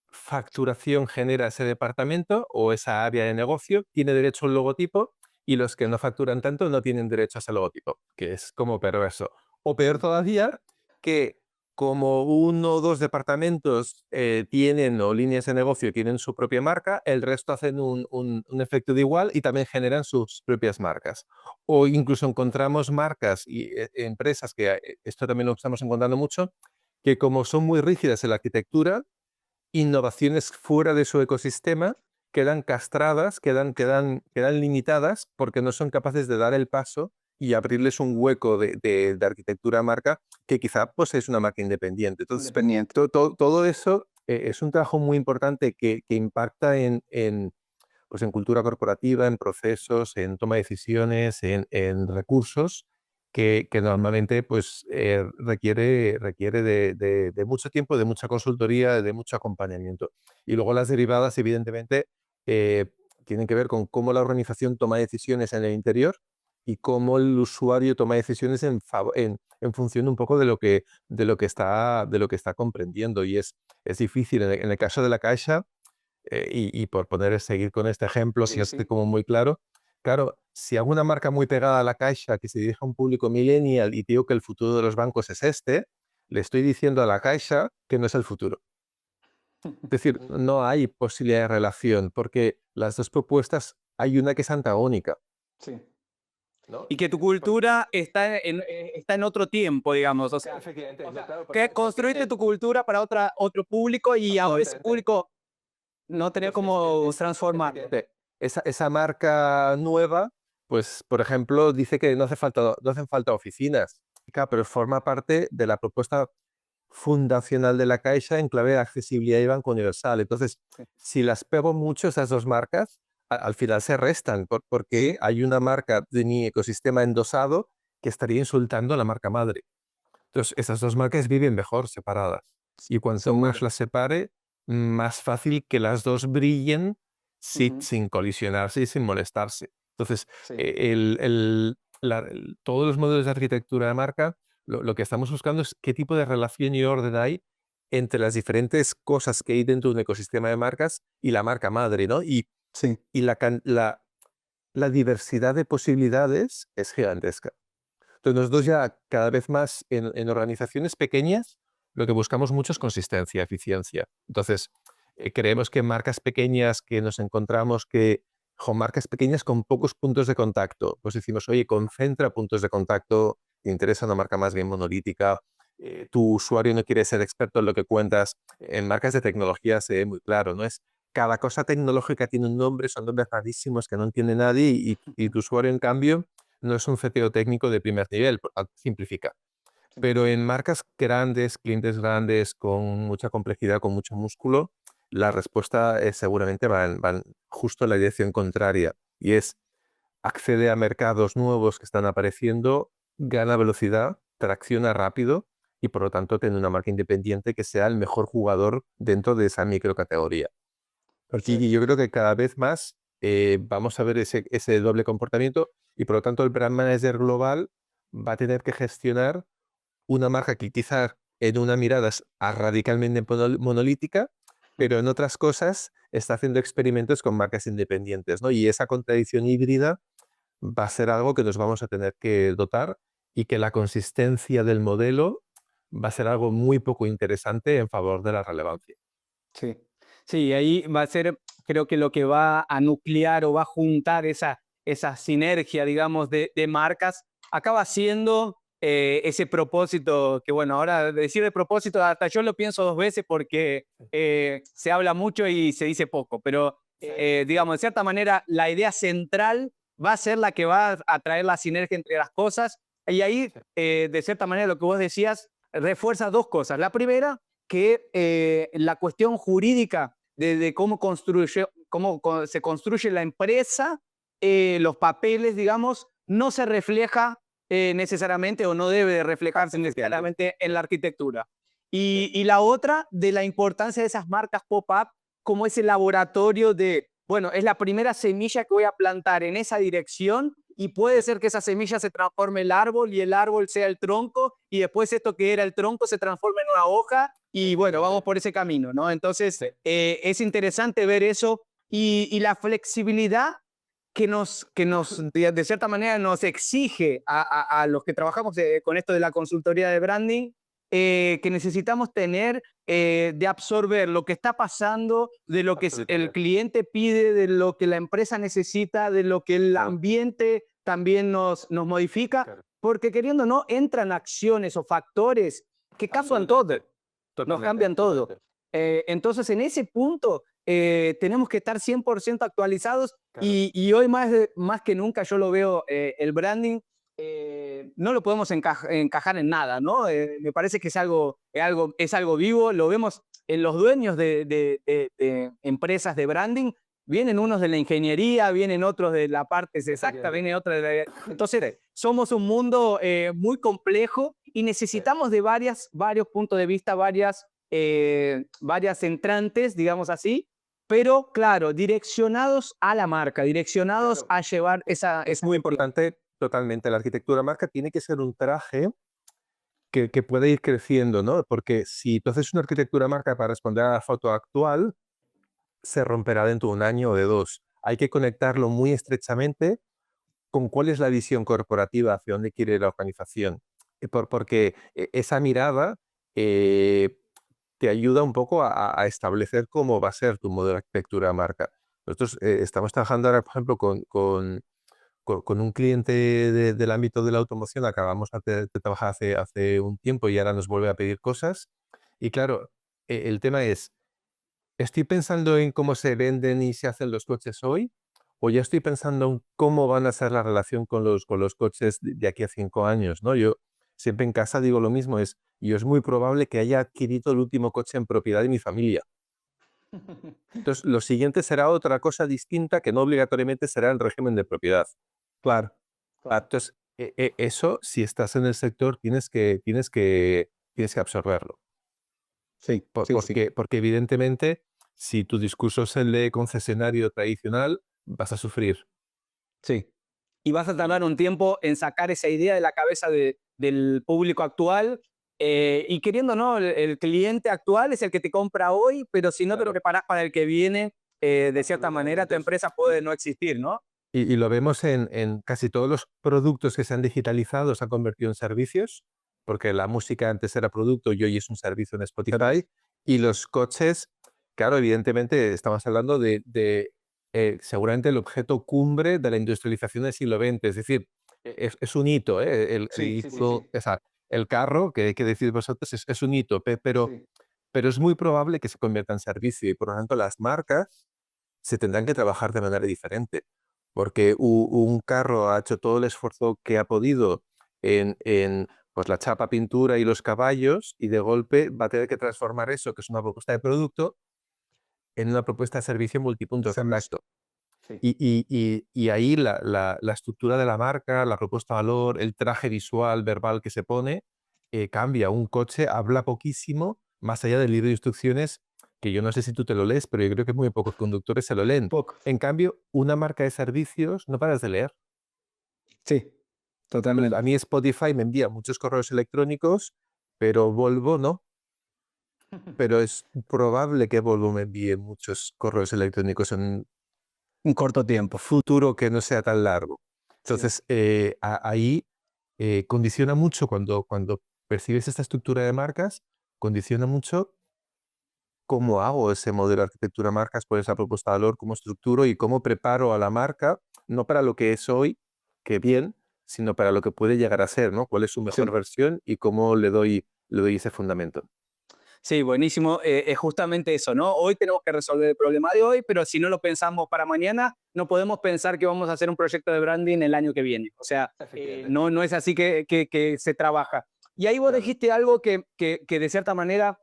facturación genera ese departamento o esa área de negocio, tiene derecho a un logotipo y los que no facturan tanto no tienen derecho a ese logotipo, que es como perverso. O peor todavía, que como uno o dos departamentos tienen o líneas de negocio tienen su propia marca, el resto hacen un efecto de igual y también generan sus propias marcas. O incluso encontramos marcas y empresas, que esto también lo estamos encontrando mucho, que como son muy rígidas en la arquitectura, innovaciones fuera de su ecosistema quedan castradas, quedan limitadas porque no son capaces de dar el paso y abrirles un hueco de arquitectura marca que quizá pues, es una marca independiente. Entonces, Independiente. todo eso es un trabajo muy importante que impacta pues, en cultura corporativa, en procesos, en toma de decisiones, en recursos que normalmente pues, requiere de mucho tiempo, de mucha consultoría, de mucho acompañamiento. Y luego las derivadas, evidentemente, eh, tienen que ver con cómo la organización toma decisiones en el interior y cómo el usuario toma decisiones en función un poco de lo que está comprendiendo. Y es difícil. En el caso de la Caixa, y por seguir con este ejemplo, si esté como muy claro, claro, si hago una marca muy pegada a la Caixa que se dirige a un público millennial y digo que el futuro de los bancos es este, le estoy diciendo a la Caixa que no es el futuro. Es decir, no hay posibilidad de relación porque las dos propuestas hay una que es antagónica, Sí. ¿no? Y que tu cultura está en otro tiempo, digamos. O sea, Efectivamente, o sea, claro, que construiste tu cultura para otro público y a ese absolutamente. público no tenía Entonces, cómo transformarlo. efectivamente, esa marca nueva, pues, por ejemplo, dice que no hacen falta oficinas. Claro, pero forma parte de la propuesta fundacional de la Caixa en clave de accesibilidad y banco universal. Entonces, Sí. si las pego mucho esas dos marcas, al final se restan, porque hay una marca de mi ecosistema endosado que estaría insultando a la marca madre. Entonces, esas dos marcas viven mejor separadas. Y cuanto más Seguro. las separe, más fácil que las dos brillen Ujú. sin colisionarse y sin molestarse. Entonces, Sí. todos los modelos de arquitectura de marca, lo que estamos buscando es qué tipo de relación y orden hay entre las diferentes cosas que hay dentro de un ecosistema de marcas y la marca madre, ¿no? Y, Sí. y la, can- la, la diversidad de posibilidades es gigantesca. Entonces, nosotros ya cada vez más en organizaciones pequeñas lo que buscamos mucho es consistencia, eficiencia. Entonces, creemos que marcas pequeñas que nos encontramos marcas pequeñas con pocos puntos de contacto, pues decimos, oye, concentra puntos de contacto, te interesa una marca más bien monolítica, tu usuario no quiere ser experto en lo que cuentas. En marcas de tecnología se ve muy claro, ¿no? Cada cosa tecnológica tiene un nombre, son nombres rarísimos que no entiende nadie y tu usuario, en cambio, no es un CTO técnico de primer nivel, simplifica. Pero en marcas grandes, clientes grandes, con mucha complejidad, con mucho músculo, la respuesta seguramente van justo en la dirección contraria. Y es, accede a mercados nuevos que están apareciendo, gana velocidad, tracciona rápido y por lo tanto tiene una marca independiente que sea el mejor jugador dentro de esa microcategoría. Y yo creo que cada vez más vamos a ver ese doble comportamiento y por lo tanto el brand manager global va a tener que gestionar una marca que quizá en una mirada es radicalmente monolítica, pero en otras cosas está haciendo experimentos con marcas independientes, ¿no? Y esa contradicción híbrida va a ser algo que nos vamos a tener que dotar y que la consistencia del modelo va a ser algo muy poco interesante en favor de la relevancia. Sí, sí, ahí va a ser, creo que lo que va a nuclear o va a juntar esa sinergia, digamos, de marcas, acaba siendo ese propósito que, bueno, ahora decir de propósito, hasta yo lo pienso dos veces porque se habla mucho y se dice poco, pero, digamos, de cierta manera, la idea central va a ser la que va a traer la sinergia entre las cosas y ahí, de cierta manera, lo que vos decías, refuerza dos cosas. La primera, que la cuestión jurídica de cómo se construye la empresa, los papeles, digamos, no se refleja necesariamente o no debe de reflejarse necesariamente en la arquitectura. Y la otra, de la importancia de esas marcas pop-up como ese laboratorio de, bueno, es la primera semilla que voy a plantar en esa dirección y puede ser que esa semilla se transforme en el árbol y el árbol sea el tronco y después esto que era el tronco se transforma en una hoja y bueno, vamos por ese camino, ¿no? Entonces, es interesante ver eso y la flexibilidad de cierta manera nos exige a los que trabajamos con esto de la consultoría de branding, que necesitamos tener de absorber lo que está pasando, de lo que el cliente pide, de lo que la empresa necesita, de lo que el ambiente también nos modifica, Claro. porque queriendo o no, entran acciones o factores que cambian todo, nos cambian todo. Entonces, en ese punto, tenemos que estar 100% actualizados Claro. y hoy más que nunca yo lo veo, el branding no lo podemos encajar en nada, ¿no? Me parece que es algo vivo, lo vemos en los dueños de empresas de branding, vienen unos de la ingeniería, vienen otros de la parte exacta, viene otra de la... Entonces, somos un mundo muy complejo y necesitamos de varios puntos de vista, varias entrantes, digamos así, pero claro, direccionados a la marca, direccionados Claro. a llevar esa... Es muy importante, totalmente. La arquitectura marca tiene que ser un traje que puede ir creciendo, ¿no? Porque si tú haces una arquitectura marca para responder a la foto actual, se romperá dentro de un año o de dos. Hay que conectarlo muy estrechamente con cuál es la visión corporativa, hacia dónde quiere ir la organización. Porque esa mirada te ayuda un poco a establecer cómo va a ser tu modelo de arquitectura marca. Nosotros estamos trabajando ahora, por ejemplo, con un cliente del ámbito de la automoción. Acabamos de trabajar hace un tiempo y ahora nos vuelve a pedir cosas. Y claro, el tema es, ¿estoy pensando en cómo se venden y se hacen los coches hoy? ¿O ya estoy pensando en cómo van a ser la relación con los coches de aquí a 5 años? ¿No? Yo siempre en casa digo lo mismo, y es muy probable que haya adquirido el último coche en propiedad de mi familia. Entonces, lo siguiente será otra cosa distinta que no obligatoriamente será el régimen de propiedad. Claro. Entonces, eso, si estás en el sector, tienes que absorberlo. Sí, Porque evidentemente, si tu discurso es el de concesionario tradicional, vas a sufrir. sí. Y vas a tardar un tiempo en sacar esa idea de la cabeza del público actual. Y queriendo o no, el cliente actual es el que te compra hoy, pero si no te lo Claro. preparas para el que viene, de cierta manera tu empresa puede no existir, ¿no? Y lo vemos en casi todos los productos que se han digitalizado, se han convertido en servicios, porque la música antes era producto y hoy es un servicio en Spotify. Y los coches, claro, evidentemente estamos hablando de seguramente el objeto cumbre de la industrialización del siglo XX. Es decir, es un hito, ¿eh? El Sí, sí, sí, hito, sí. o sea, el carro, que hay que decir vosotros, es un hito, Sí. pero es muy probable que se convierta en servicio y por lo tanto las marcas se tendrán que trabajar de manera diferente, porque un carro ha hecho todo el esfuerzo que ha podido en, pues, la chapa, pintura y los caballos, y de golpe va a tener que transformar eso, que es una propuesta de producto, en una propuesta de servicio multipunto de Servicio. contacto. Sí. Y ahí la estructura de la marca, la propuesta de valor, el traje visual, verbal que se pone, cambia. Un coche habla poquísimo, más allá del libro de instrucciones, que yo no sé si tú te lo lees, pero yo creo que muy pocos conductores se lo leen. Poco. En cambio, una marca de servicios no paras de leer. Sí, Pues a totalmente. mí Spotify me envía muchos correos electrónicos, pero Volvo no. Pero es probable que Volvo me envíe muchos correos electrónicos en Un corto tiempo. futuro que no sea tan largo. Sí. Entonces, ahí condiciona mucho cuando percibes esta estructura de marcas, condiciona mucho cómo hago ese modelo de arquitectura de marcas, cuál es la propuesta de valor, cómo estructuro y cómo preparo a la marca, no para lo que es hoy, que bien, sino para lo que puede llegar a ser, ¿no? Cuál es su mejor Sí. versión y cómo le doy ese fundamento. Sí, buenísimo. Es justamente eso, ¿no? Hoy tenemos que resolver el problema de hoy, pero si no lo pensamos para mañana, no podemos pensar que vamos a hacer un proyecto de branding el año que viene. O sea, no es así que se trabaja. Y ahí vos Claro. dijiste algo que de cierta manera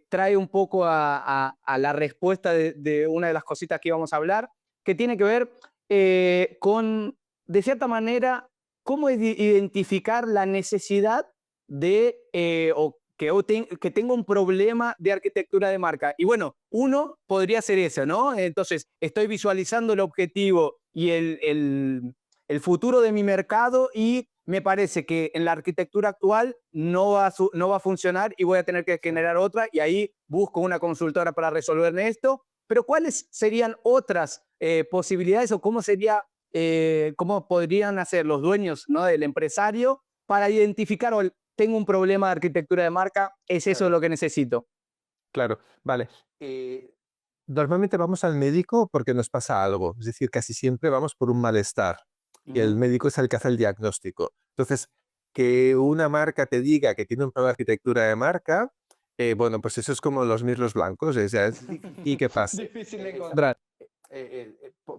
trae un poco a la respuesta de una de las cositas que íbamos a hablar, que tiene que ver con, de cierta manera, cómo identificar la necesidad de, o que tengo un problema de arquitectura de marca. Y bueno, uno podría ser eso, ¿no? Entonces, estoy visualizando el objetivo y el futuro de mi mercado y me parece que en la arquitectura actual no va a funcionar y voy a tener que generar otra y ahí busco una consultora para resolver esto. Pero ¿cuáles serían otras posibilidades o cómo podrían hacer los dueños, ¿no?, del empresario para identificar o tengo un problema de arquitectura de marca, es eso Claro. lo que necesito? Claro, vale. Normalmente vamos al médico porque nos pasa algo, es decir, casi siempre vamos por un malestar y el Ujú. médico es el que hace el diagnóstico. Entonces, que una marca te diga que tiene un problema de arquitectura de marca, bueno, pues eso es como los mirlos blancos, o sea, es difícil que pase. Difícil de Eh, encontrar.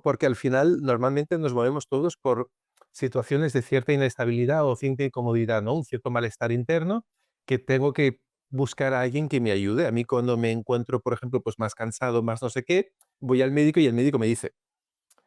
Porque al final normalmente nos movemos todos por situaciones de cierta inestabilidad o cierta incomodidad, ¿no? Un cierto malestar interno que tengo que buscar a alguien que me ayude. A mí cuando me encuentro, por ejemplo, pues más cansado, más no sé qué, voy al médico y el médico me dice,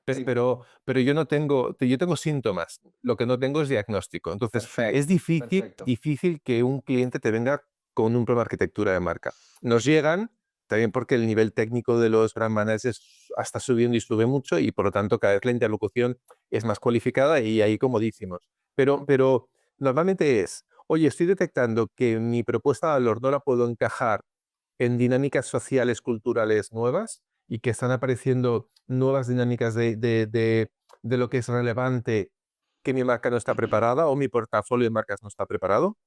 Sí. pero yo tengo síntomas, lo que no tengo es diagnóstico. Entonces, es Perfecto, difícil, perfecto. difícil que un cliente te venga con un problema de arquitectura de marca. Nos llegan también porque el nivel técnico de los brand managers está subiendo y sube mucho y por lo tanto cada vez la interlocución es más cualificada y ahí comodísimos. Pero normalmente es, oye, estoy detectando que mi propuesta de valor no la puedo encajar en dinámicas sociales, culturales nuevas y que están apareciendo nuevas dinámicas de lo que es relevante que mi marca no está preparada o mi portafolio de marcas no está preparado.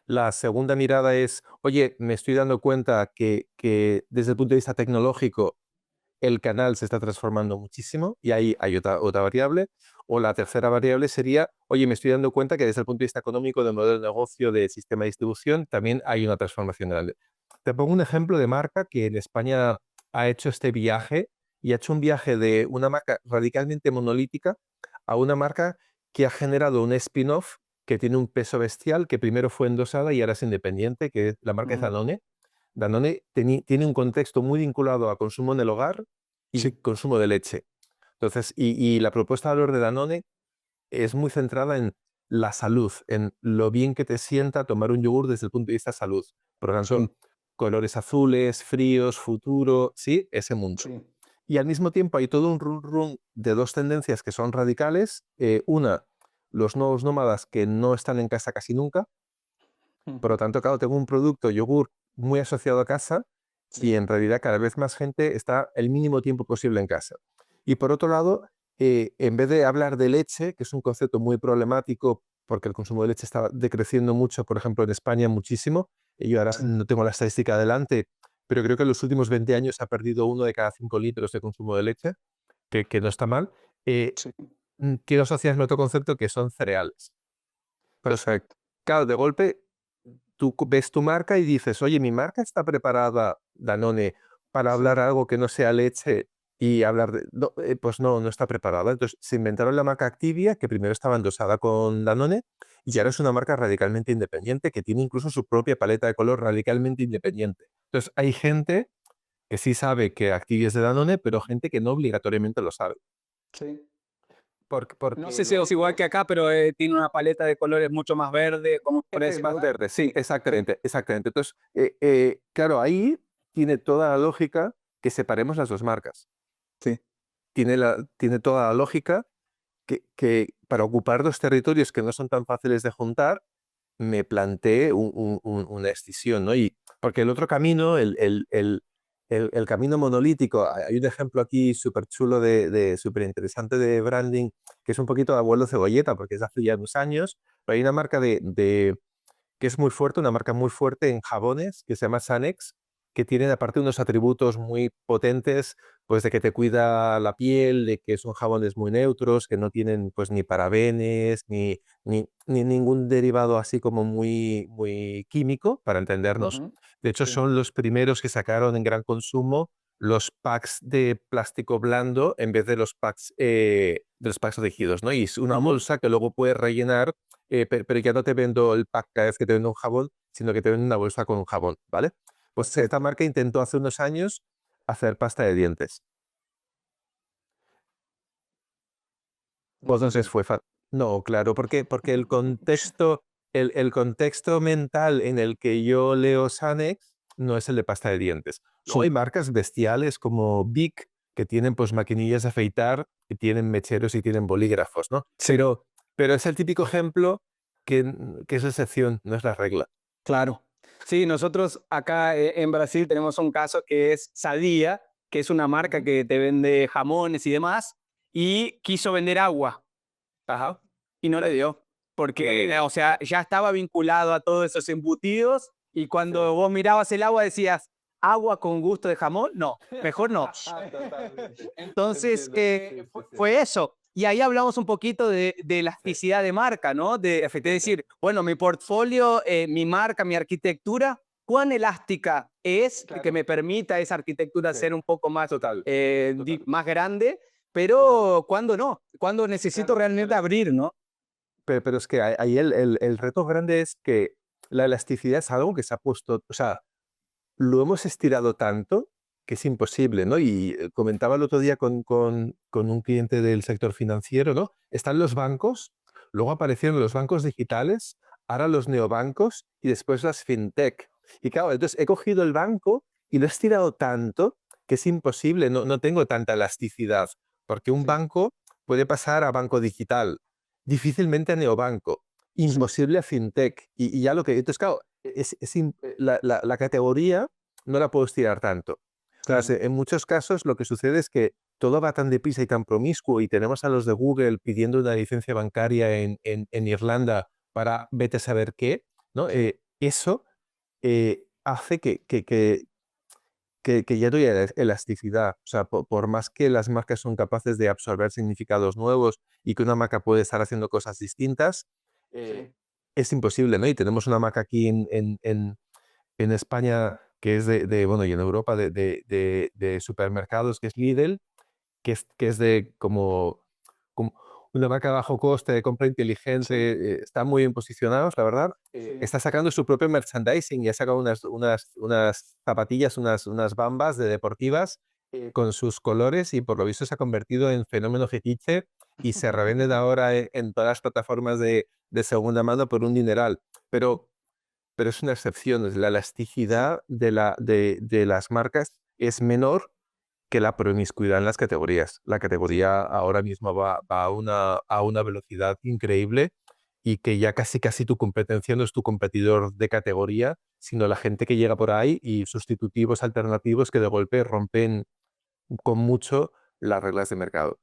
La segunda mirada es, oye, me estoy dando cuenta que desde el punto de vista tecnológico el canal se está transformando muchísimo y ahí hay otra variable. O la tercera variable sería, oye, me estoy dando cuenta que desde el punto de vista económico, de modelo de negocio, de sistema de distribución, también hay una transformación grande. Te pongo un ejemplo de marca que en España ha hecho este viaje y ha hecho un viaje de una marca radicalmente monolítica a una marca que ha generado un spin-off que tiene un peso bestial, que primero fue endosada y ahora es independiente, que es la marca es Ujú. Danone. Danone tiene un contexto muy vinculado a consumo en el hogar y Sí. consumo de leche. Entonces, y la propuesta de valor de Danone es muy centrada en la salud, en lo bien que te sienta tomar un yogur desde el punto de vista salud. Por lo Sí. tanto, colores azules, fríos, futuro, sí, ese mundo. Sí. Y al mismo tiempo hay todo un run de dos tendencias que son radicales. Una, los nuevos nómadas que no están en casa casi nunca. Por lo tanto, claro, tengo un producto, yogur, muy asociado a casa y Sí. en realidad cada vez más gente está el mínimo tiempo posible en casa. Y por otro lado, en vez de hablar de leche, que es un concepto muy problemático porque el consumo de leche está decreciendo mucho, por ejemplo, en España muchísimo, y yo ahora no tengo la estadística adelante, pero creo que en los últimos 20 años ha perdido 1 de cada 5 litros de consumo de leche, que no está mal. Sí. Quiero asociarme a otro concepto que son cereales. Perfecto. Claro, de golpe tú ves tu marca y dices, oye, mi marca está preparada, Danone, para hablar algo que no sea leche y hablar de... No, pues no, no está preparada. Entonces se inventaron la marca Activia, que primero estaba endosada con Danone, y ahora es una marca radicalmente independiente que tiene incluso su propia paleta de color radicalmente independiente. Entonces hay gente que sí sabe que Activia es de Danone, pero gente que no obligatoriamente lo sabe. Sí. Porque No sé si es igual que acá, pero tiene una paleta de colores mucho más verde, como por es decir, más ¿verdad? verde, sí, exactamente, exactamente. Entonces, claro, ahí tiene toda la lógica que separemos las dos marcas. Sí. Tiene toda la lógica que para ocupar dos territorios que no son tan fáciles de juntar, me planteé una escisión, ¿no? Y porque el otro camino, el camino monolítico, hay un ejemplo aquí súper chulo, súper interesante de branding, que es un poquito de abuelo cebolleta, porque es de hace ya unos años, pero hay una marca que es muy fuerte, una marca muy fuerte en jabones, que se llama Sanex, que tiene aparte unos atributos muy potentes, pues de que te cuida la piel, de que son jabones muy neutros, que no tienen pues ni parabenes, ni ningún derivado así como muy, muy químico, para entendernos. Ujú. De hecho, Sí. son los primeros que sacaron en gran consumo los packs de plástico blando en vez de los packs rígidos, ¿no? Y es una bolsa que luego puedes rellenar, pero ya no te vendo el pack cada vez que te vendo un jabón, sino que te vendo una bolsa con un jabón, ¿vale? Pues esta marca intentó hace unos años hacer pasta de dientes. Vos no sé. Entonces no, claro, porque el contexto mental en el que yo leo Sanex no es el de pasta de dientes. Luego hay marcas bestiales como Bic que tienen pues maquinillas de afeitar, que tienen mecheros y tienen bolígrafos, ¿no? Sí. Pero es el típico ejemplo que es la excepción, no es la regla. Claro. Sí, nosotros acá en Brasil tenemos un caso que es Sadia, que es una marca que te vende jamones y demás, y quiso vender agua. Ajá. Y no le dio. Porque, o sea, ya estaba vinculado a todos esos embutidos y cuando vos mirabas el agua decías, ¿agua con gusto de jamón? No, mejor no. Entonces, fue eso. Y ahí hablamos un poquito de elasticidad de marca, ¿no? Es decir, bueno, mi portfolio, mi marca, mi arquitectura, ¿cuán elástica es que me permita esa arquitectura ser un poco más, Total. más grande? Pero ¿cuándo no? ¿Cuándo necesito realmente abrir, no? Pero es que ahí el reto grande es que la elasticidad es algo que se ha puesto, o sea, lo hemos estirado tanto que es imposible, ¿no? Y comentaba el otro día con un cliente del sector financiero, ¿no? Están los bancos, luego aparecieron los bancos digitales, ahora los neobancos y después las fintech. Y claro, entonces he cogido el banco y lo he estirado tanto que es imposible, no tengo tanta elasticidad, porque un banco puede pasar a banco digital, difícilmente a neobanco, imposible a fintech. Y ya lo que... Entonces, claro, la categoría no la puedo estirar tanto. Claro. En muchos casos lo que sucede es que todo va tan deprisa y tan promiscuo y tenemos a los de Google pidiendo una licencia bancaria en Irlanda para vete a saber qué, ¿no? Eso hace que ya no haya elasticidad. O sea, por más que las marcas son capaces de absorber significados nuevos y que una marca puede estar haciendo cosas distintas, es imposible, ¿no? Y tenemos una marca aquí en España que es bueno, y en Europa de supermercados, que es Lidl, que es de como una marca de bajo coste, de compra inteligente, están muy bien posicionados, la verdad. Está sacando su propio merchandising y ha sacado unas zapatillas, unas bambas de deportivas con sus colores y por lo visto se ha convertido en fenómeno fetiche y se revenden ahora en todas las plataformas de segunda mano por un dineral. Pero es una excepción, la elasticidad de las marcas es menor que la promiscuidad en las categorías. La categoría ahora mismo va a una velocidad increíble y que ya casi casi tu competencia no es tu competidor de categoría, sino la gente que llega por ahí y sustitutivos alternativos que de golpe rompen con mucho las reglas de mercado.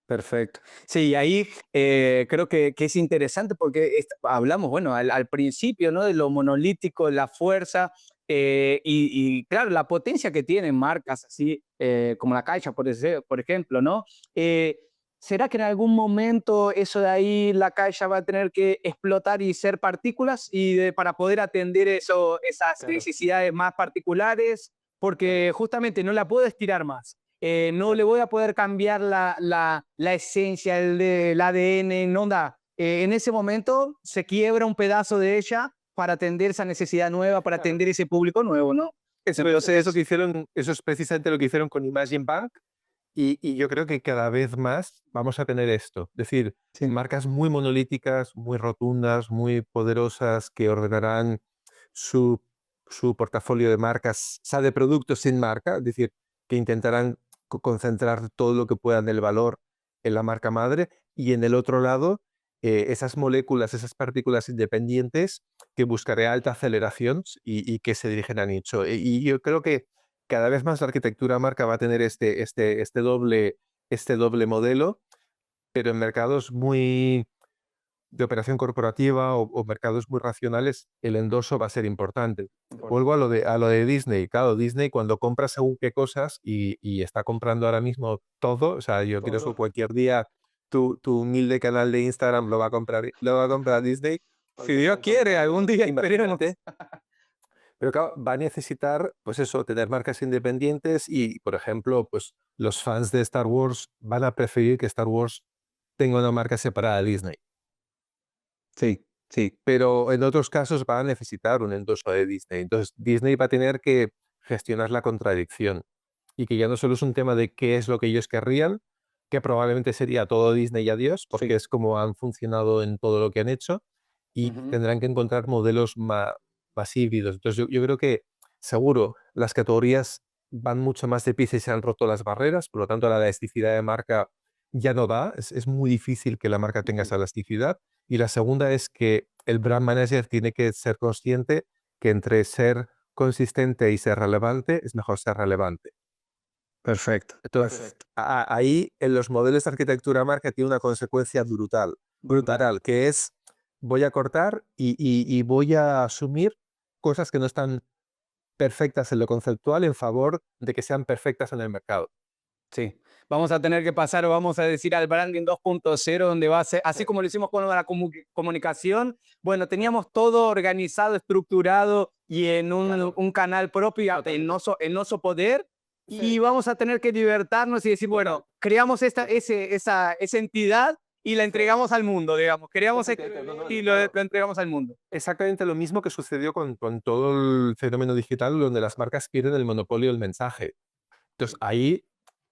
Perfecto. Sí, ahí creo que es interesante porque hablamos, bueno, al principio, ¿no? De lo monolítico, la fuerza y, claro, la potencia que tienen marcas así como la Caixa, por ejemplo, ¿no? Eh, ¿Será que en algún momento eso de ahí la Caixa va a tener que explotar y ser partículas para poder atender esas Claro. necesidades más particulares? Porque justamente no la puedo estirar más. No le voy a poder cambiar la esencia, el ADN, no da. En ese momento se quiebra un pedazo de ella para atender esa necesidad nueva, para atender ese público nuevo, ¿no? Eso es precisamente lo que hicieron con Imagine Bank y yo creo que cada vez más vamos a tener esto. Es decir, Sí. marcas muy monolíticas, muy rotundas, muy poderosas que ordenarán su, su portafolio de marcas, o sea, de productos sin marca, es decir, que intentarán concentrar todo lo que puedan del valor en la marca madre y en el otro lado, esas moléculas, esas partículas independientes que buscaré alta aceleración y que se dirigen a nicho. Y yo creo que cada vez más la arquitectura marca va a tener este doble modelo, pero en mercados muy de operación corporativa o mercados muy racionales, el endoso va a ser importante. Vuelvo a lo de Disney. Claro, Disney cuando compra según qué cosas y está comprando ahora mismo todo, o sea, yo creo que cualquier día tu humilde canal de Instagram lo va a comprar Disney. Si Dios quiere, algún día esperemos. Imagínate. Pero claro, va a necesitar, pues eso, tener marcas independientes y, por ejemplo, pues los fans de Star Wars van a preferir que Star Wars tenga una marca separada de Disney. Sí, sí. Pero en otros casos va a necesitar un endoso de Disney. Entonces, Disney va a tener que gestionar la contradicción y que ya no solo es un tema de qué es lo que ellos querrían, que probablemente sería todo Disney y adiós, porque Sí. es como han funcionado en todo lo que han hecho, y Ujú. tendrán que encontrar modelos más híbridos. Entonces, yo creo que seguro las categorías van mucho más deprisa y se han roto las barreras, por lo tanto, la elasticidad de marca ya no da, es muy difícil que la marca tenga esa elasticidad. Y la segunda es que el brand manager tiene que ser consciente que entre ser consistente y ser relevante es mejor ser relevante. Perfecto. Entonces, ahí en los modelos de arquitectura marca tiene una consecuencia brutal, que es voy a cortar y voy a asumir cosas que no están perfectas en lo conceptual en favor de que sean perfectas en el mercado. Sí, vamos a tener que pasar, o vamos a decir, al branding 2.0, donde va a ser, así como lo hicimos con la comunicación, bueno, teníamos todo organizado, estructurado y en un canal propio, en oso poder, y vamos a tener que libertarnos y decir, bueno, creamos esa entidad y la entregamos al mundo, digamos, creamos y lo entregamos al mundo. Exactamente lo mismo que sucedió con todo el fenómeno digital, donde las marcas pierden el monopolio del mensaje. Entonces, ahí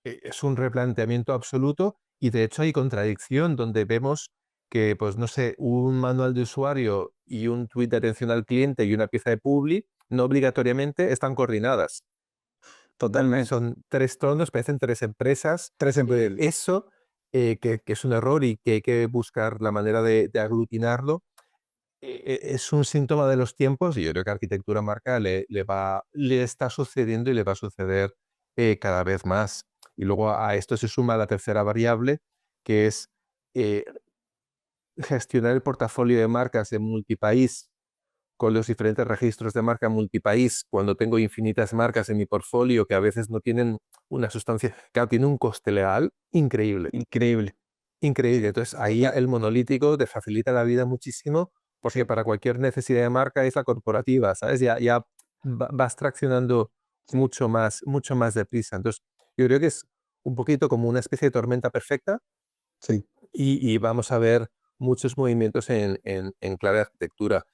es un replanteamiento absoluto y de hecho hay contradicción donde vemos que, pues no sé, un manual de usuario y un tweet de atención al cliente y una pieza de publi no obligatoriamente están coordinadas. Totalmente. Son tres tonos, parecen tres empresas. Eso, que es un error y que hay que buscar la manera de aglutinarlo, es un síntoma de los tiempos y yo creo que arquitectura marca le está sucediendo y le va a suceder cada vez más. Y luego a esto se suma la tercera variable, que es eh, gestionar el portafolio de marcas de multipaís con los diferentes registros de marca multipaís, cuando tengo infinitas marcas en mi portfolio que a veces no tienen una sustancia, claro, tiene un coste legal increíble. Increíble. Increíble. Entonces, ahí el monolítico te facilita la vida muchísimo, porque para cualquier necesidad de marca es la corporativa, ¿sabes? Ya vas traccionando mucho más deprisa. Entonces, yo creo que es un poquito como una especie de tormenta perfecta Sí. y vamos a ver muchos movimientos en clave de arquitectura.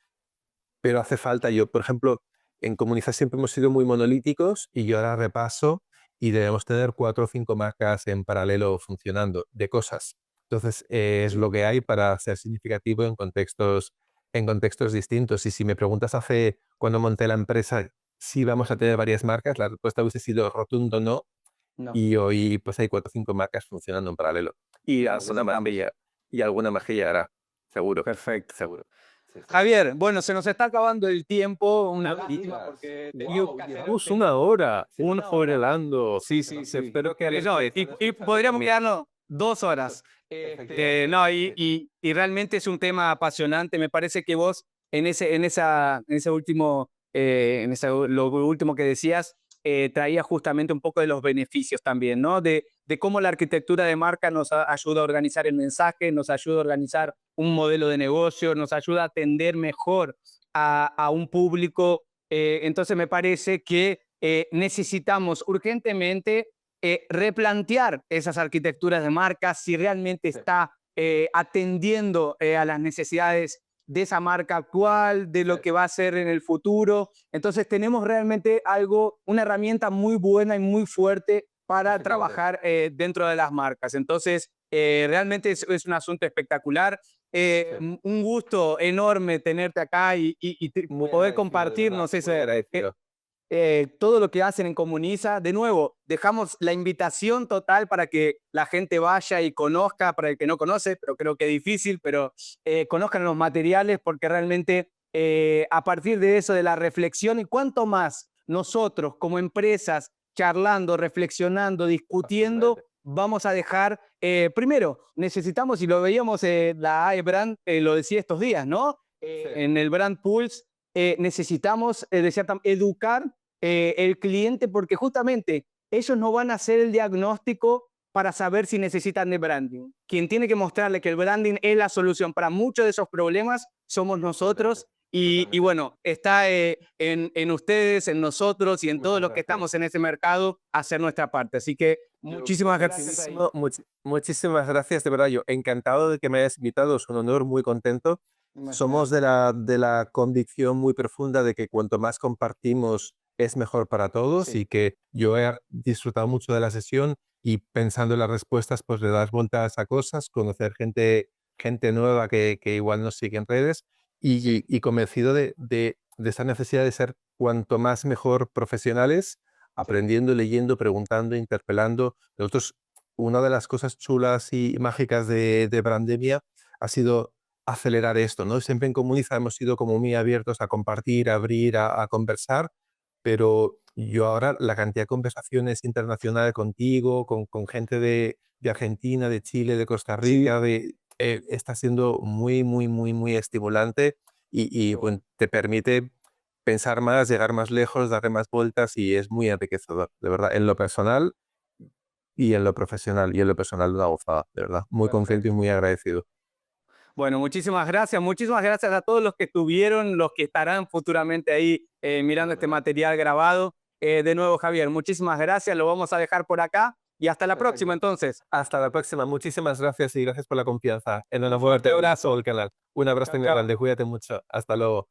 Pero hace falta, yo, por ejemplo, en Comunidad siempre hemos sido muy monolíticos y yo ahora repaso y debemos tener 4 o 5 marcas en paralelo funcionando de cosas. Entonces, es lo que hay para ser significativo en contextos distintos. Y si me preguntas hace cuando monté la empresa si vamos a tener varias marcas, la respuesta hubiese sido rotundo no. No. Y hoy pues hay 4 o 5 marcas funcionando en paralelo. Y alguna más que llegará, seguro. Perfecto. Seguro. Sí, sí. Javier, bueno, se nos está acabando el tiempo, una lástima porque Llevamos una hora, Sí, un una hora. hablando. Sí, sí, sí. Espero que No, y podríamos quedarnos 2 horas. No, y realmente es un tema apasionante. Me parece que vos en ese último, lo último que decías, traía justamente un poco de los beneficios también, ¿no? De cómo la arquitectura de marca nos ayuda a organizar el mensaje, nos ayuda a organizar un modelo de negocio, nos ayuda a atender mejor a un público. Entonces me parece que necesitamos urgentemente replantear esas arquitecturas de marca, si realmente está atendiendo a las necesidades de esa marca actual, de lo que va a ser en el futuro. Entonces tenemos realmente una herramienta muy buena y muy fuerte para trabajar dentro de las marcas. Entonces, realmente es un asunto espectacular. Un gusto enorme tenerte acá y poder compartirnos todo lo que hacen en Comuniza. De nuevo, dejamos la invitación total para que la gente vaya y conozca, para el que no conoce, pero creo que es difícil, pero conozcan los materiales, porque realmente a partir de eso, de la reflexión, y cuanto más nosotros como empresas charlando, reflexionando, discutiendo, vamos a dejar, primero, necesitamos, y lo veíamos la AE Brand, lo decía estos días, ¿no? En el Brand Pulse, necesitamos educar el cliente, porque justamente ellos no van a hacer el diagnóstico para saber si necesitan de branding. Quien tiene que mostrarle que el branding es la solución para muchos de esos problemas somos nosotros. Y bueno, está en ustedes, en nosotros y en todos los que estamos en ese mercado hacer nuestra parte. Así que muchísimas gracias. Muchísimas gracias, de verdad. Yo encantado de que me hayas invitado, es un honor, muy contento. Somos de la convicción muy profunda de que cuanto más compartimos es mejor para todos, y que yo he disfrutado mucho de la sesión, y pensando en las respuestas, pues le das vueltas a cosas, conocer gente nueva que igual nos sigue en redes, y convencido de esa necesidad de ser cuanto más mejor profesionales, aprendiendo, leyendo, preguntando, interpelando. Nosotros, una de las cosas chulas y mágicas de Brandemia ha sido acelerar esto, ¿no? Siempre en Comuniza hemos sido como muy abiertos a compartir, a abrir, a conversar, pero yo ahora la cantidad de conversaciones internacionales contigo, con gente de Argentina, de Chile, de Costa Rica, está siendo muy, muy, muy, muy estimulante, y bueno, te permite pensar más, llegar más lejos, darle más vueltas, y es muy enriquecedor, de verdad, en lo personal y en lo profesional. Y en lo personal una gozada, de verdad. Muy contento y muy agradecido. Bueno, muchísimas gracias. Muchísimas gracias a todos los que estuvieron, los que estarán futuramente ahí mirando este material grabado. De nuevo, Javier, muchísimas gracias. Lo vamos a dejar por acá y hasta la próxima, entonces. Hasta la próxima. Muchísimas gracias, y gracias por la confianza. En un fuerte abrazo al canal. Un abrazo muy grande. Cuídate mucho. Hasta luego.